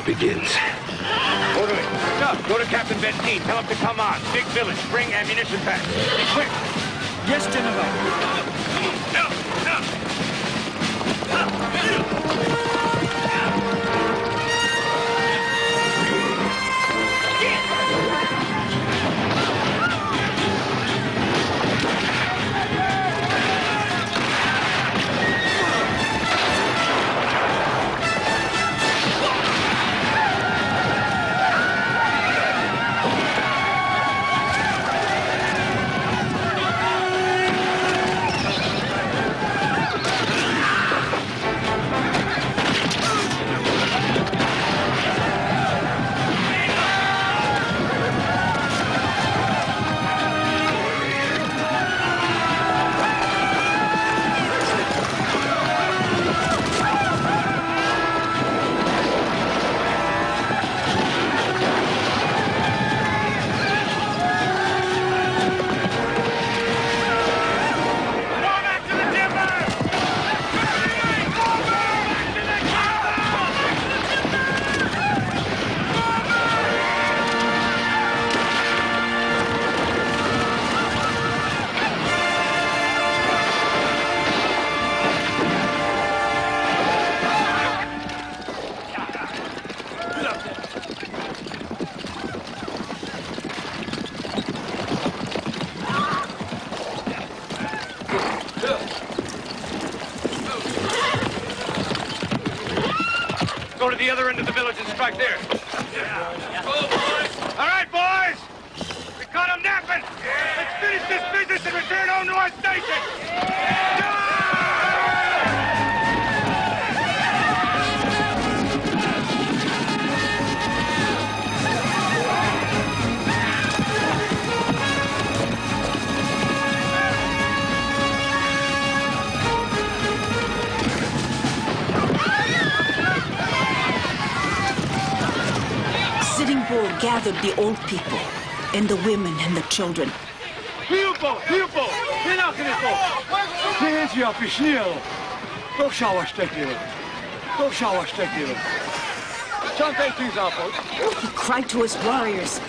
Begins. Orderly, go to Captain Benteen. Tell him to come on. Big village. Bring ammunition back. Be quick. Yes, General. to the other end of the village and strike there. All right, boys. We caught him napping. Let's finish this business and return home to our station. Sitting Bull gathered the old people and the women and the children. He cried to his warriors.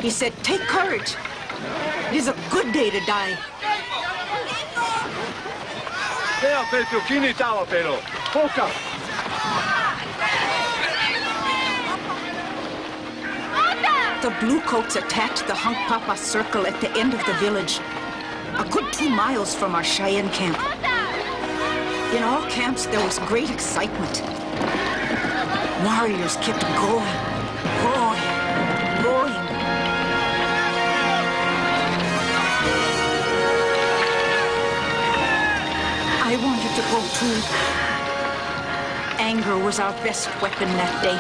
He said, "Take courage. It is a good day to die." The Bluecoats attacked the Hunk Papa circle at the end of the village, a good 2 miles from our Cheyenne camp. In all camps, there was great excitement. Warriors kept going, going, going. I wanted to go too. Anger was our best weapon that day.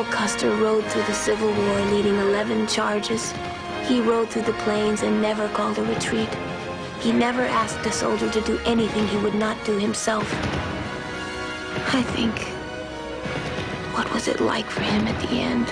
Custer rode through the Civil War leading 11 charges. He rode through the plains and never called a retreat. He never asked a soldier to do anything he would not do himself. I think, what was it like for him at the end?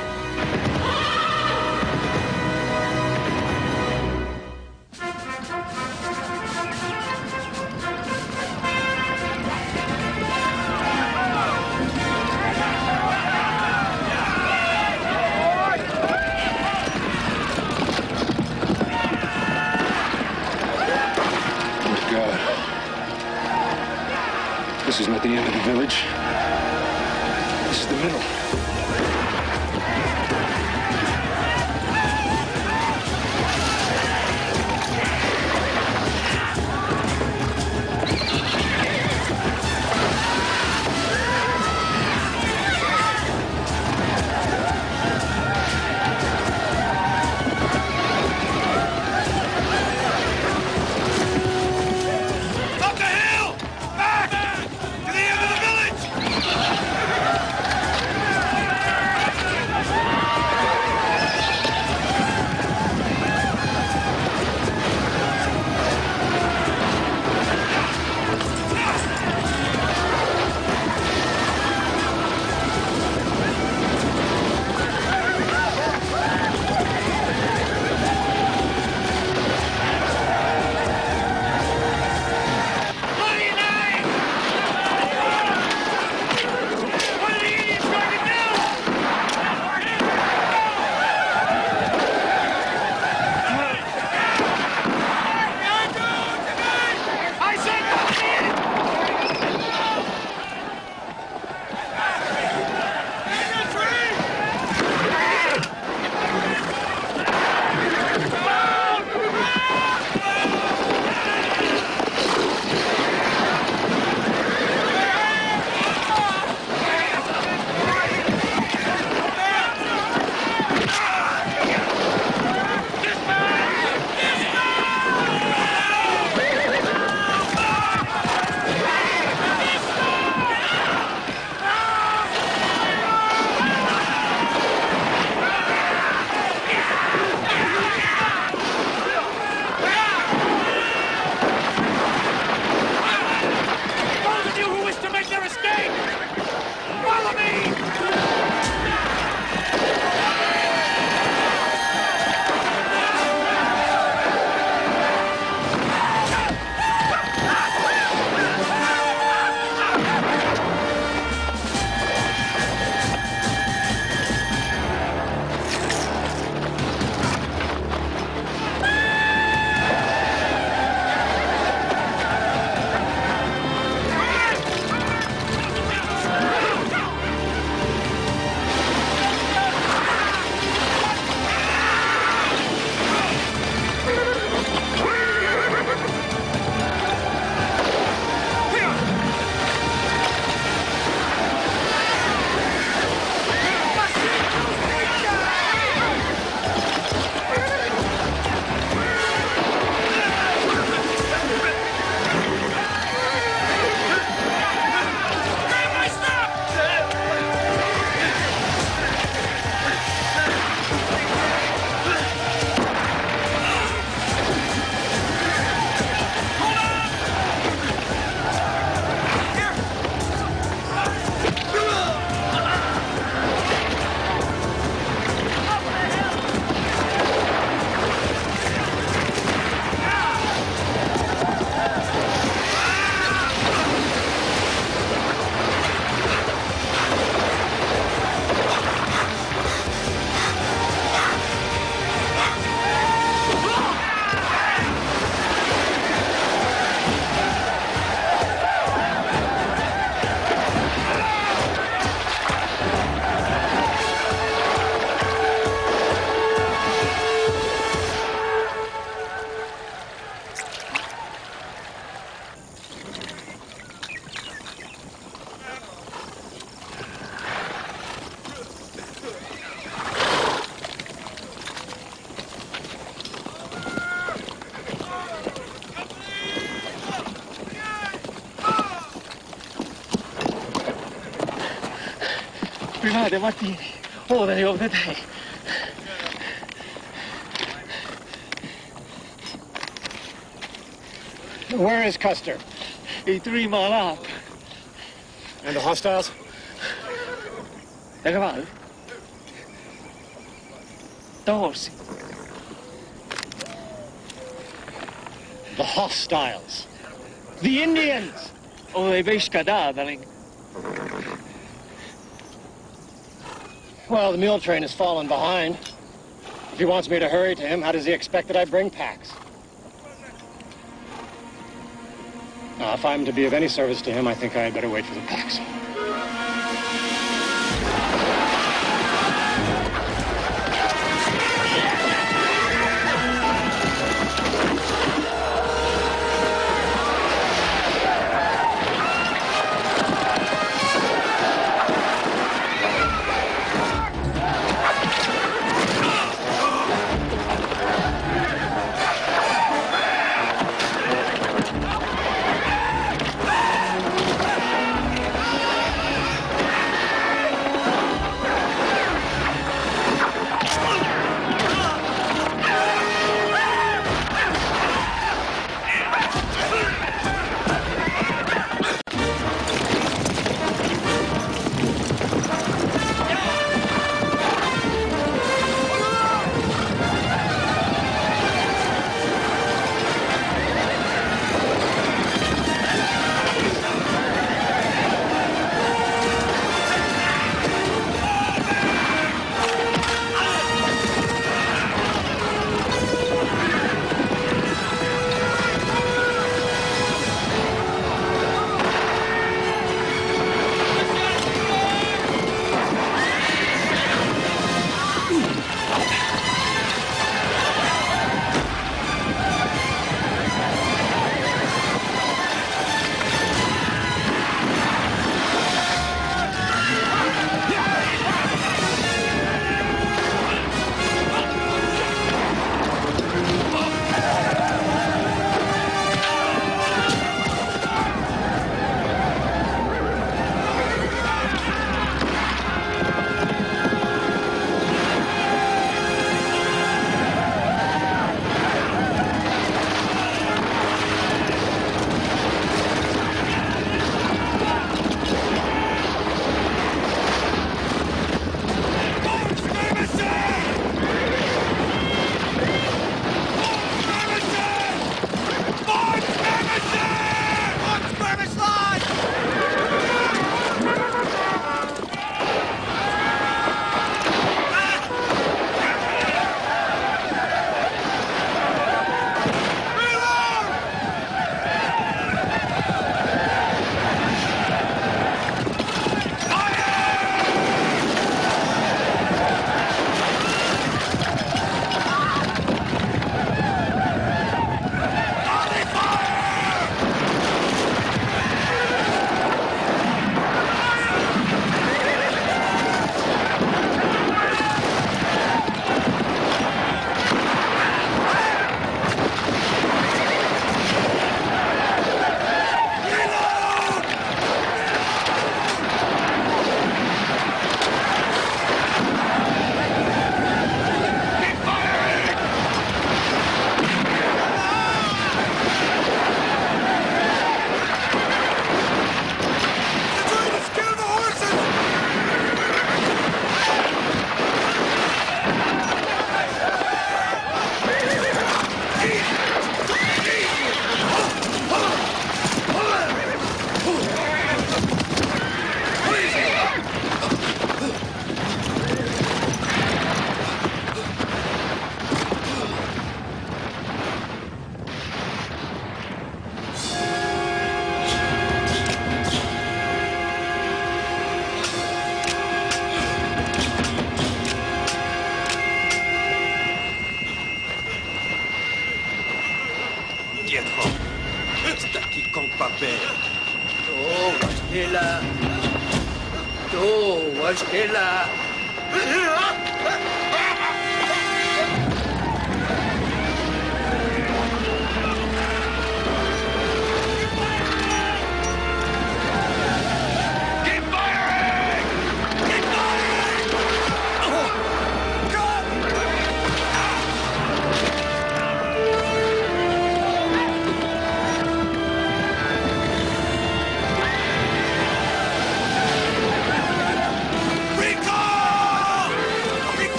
This is not the end of the village. This is the middle. Private Martini, orderly of the day. Where is Custer? He 3 mile up. And the hostiles? The Cavalry. The horse. The hostiles. The Indians! Oh, they be skedaddling. Well, the mule train has fallen behind. If he wants me to hurry to him, how does he expect that I bring packs? Now, if I'm to be of any service to him, I think I had better wait for the packs.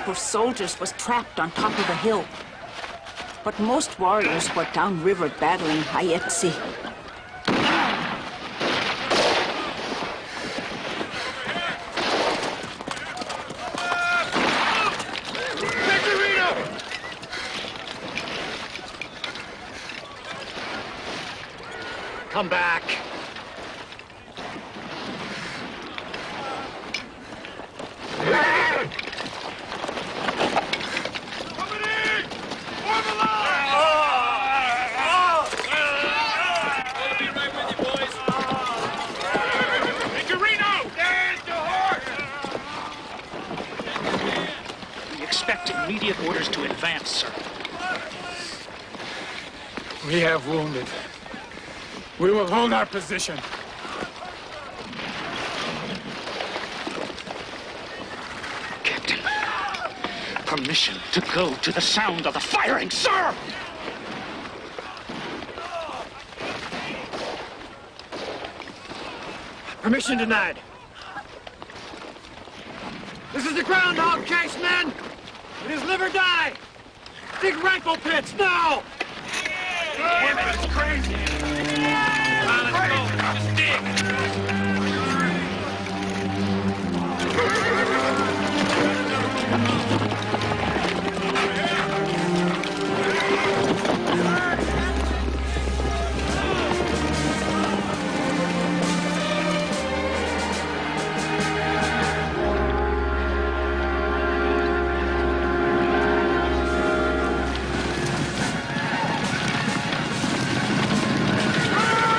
group of soldiers was trapped on top of a hill. But most warriors were downriver battling Arquette. Come back. We expect immediate orders to advance, sir. We have wounded. We will hold our position. Captain, permission to go to the sound of the firing, sir! Permission denied. This is the groundhog chase, men! It is live or die! Dig rifle pits, now! Damn it, it's crazy! Let's go. Just dig. Ah!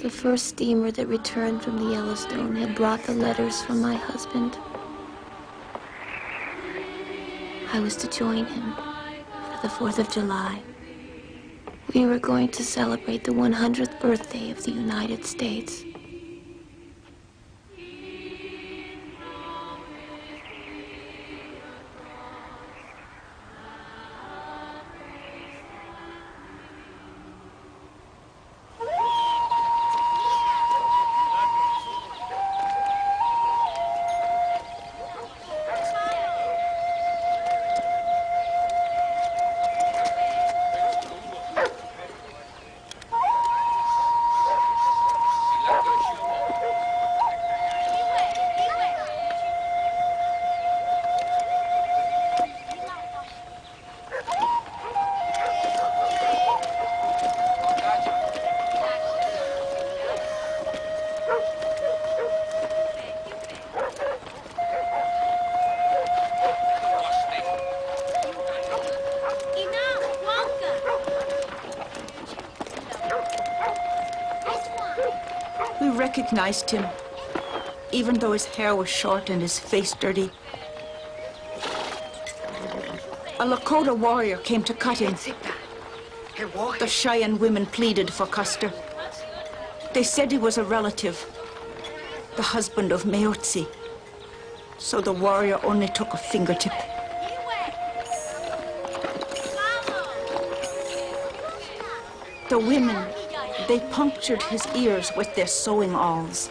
The first steamer that returned from the Yellowstone had brought the letters from my husband. I was to join him for the 4th of July. We were going to celebrate the 100th birthday of the United States. Recognized him, even though his hair was short and his face dirty. A Lakota warrior came to cut him. The Cheyenne women pleaded for Custer. They said he was a relative, the husband of Mayotsi. So the warrior only took a fingertip. The women, they punctured his ears with their sewing awls.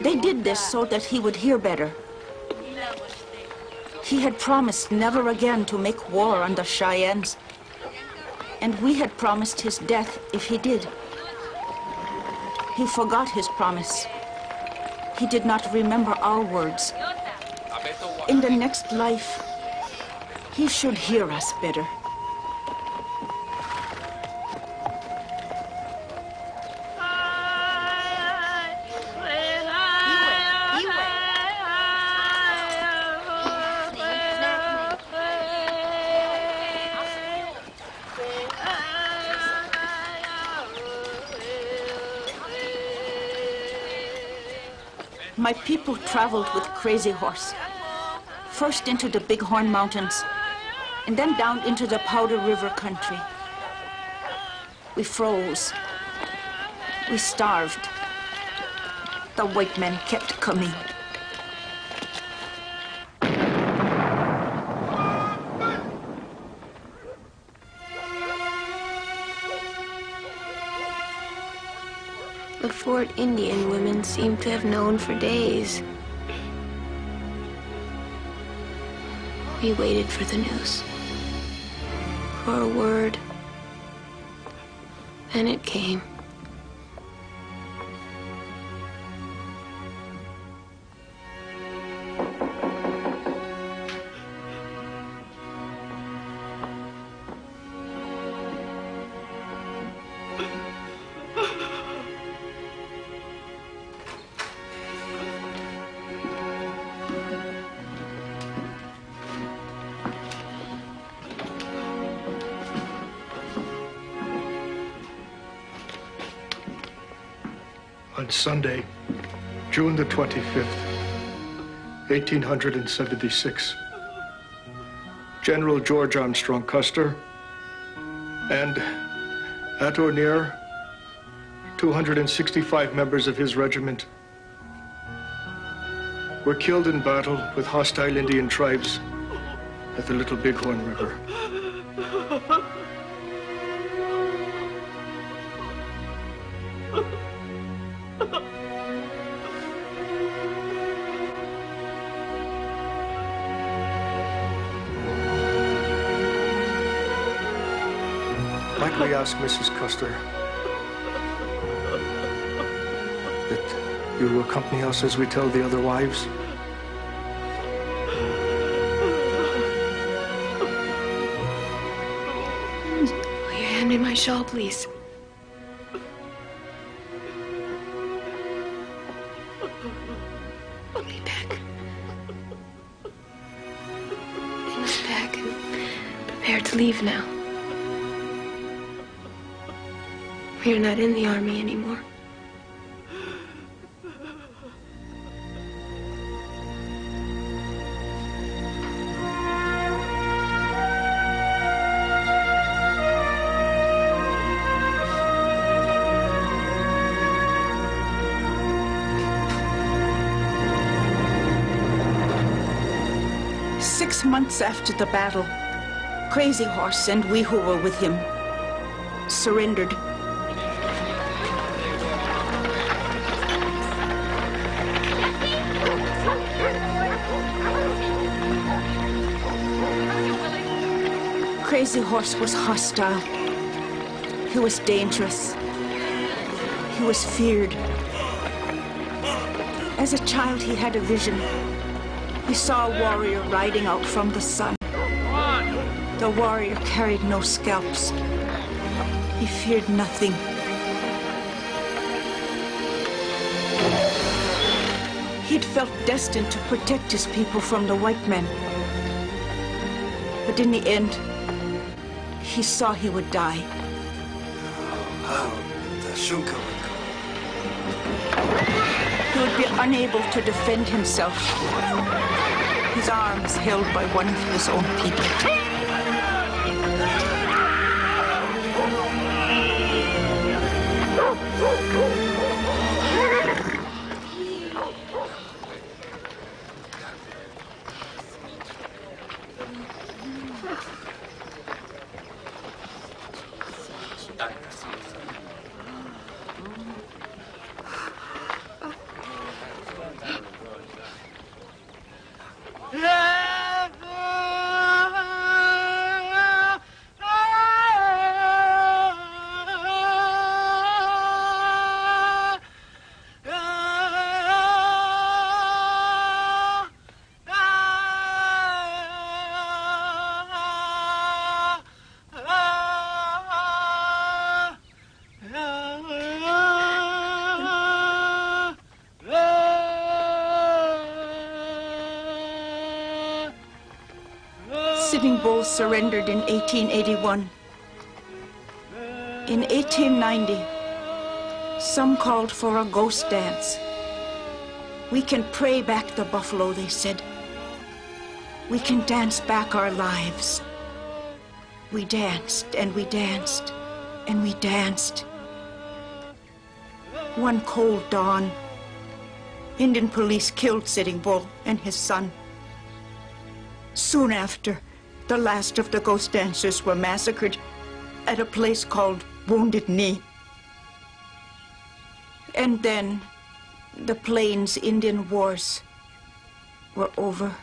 They did this so that he would hear better. He had promised never again to make war on the Cheyennes, and we had promised his death if he did. He forgot his promise. He did not remember our words. In the next life, he should hear us better. My people traveled with Crazy Horse, first into the Bighorn Mountains, and then down into the Powder River country. We froze. We starved. The white men kept coming. The Fort Indian women seemed to have known for days. We waited for the news, for a word, and it came. On Sunday, June the 25th, 1876, General George Armstrong Custer and at or near 265 members of his regiment were killed in battle with hostile Indian tribes at the Little Bighorn River. Might we ask Mrs. Custer that you will accompany us as we tell the other wives? Will you hand me my shawl, please? I'll be back. I must pack and prepare to leave now. We're not in the Army anymore. Months after the battle, Crazy Horse and we who were with him surrendered. Crazy Horse was hostile. He was dangerous. He was feared. As a child, he had a vision. He saw a warrior riding out from the sun. The warrior carried no scalps. He feared nothing. He'd felt destined to protect his people from the white men. But in the end, he saw he would die. He would be unable to defend himself. His arms held by one of his own people. Sitting Bull surrendered in 1881. In 1890, some called for a ghost dance. We can pray back the buffalo, they said. We can dance back our lives. We danced and we danced and we danced. One cold dawn, Indian police killed Sitting Bull and his son. Soon after, the last of the ghost dancers were massacred at a place called Wounded Knee. And then the Plains Indian Wars were over.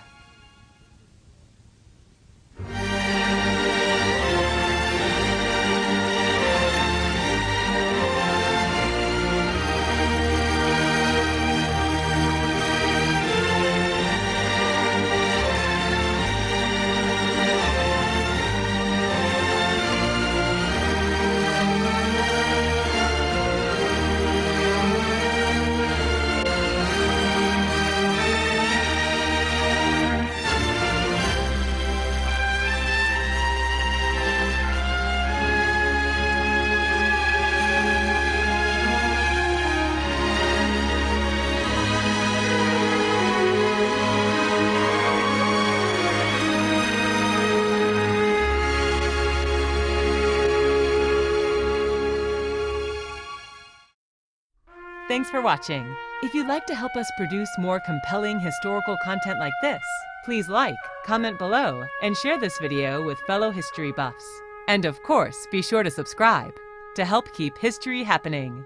Thanks for watching. If you'd like to help us produce more compelling historical content like this, please like, comment below, and share this video with fellow history buffs. And of course, be sure to subscribe to help keep history happening.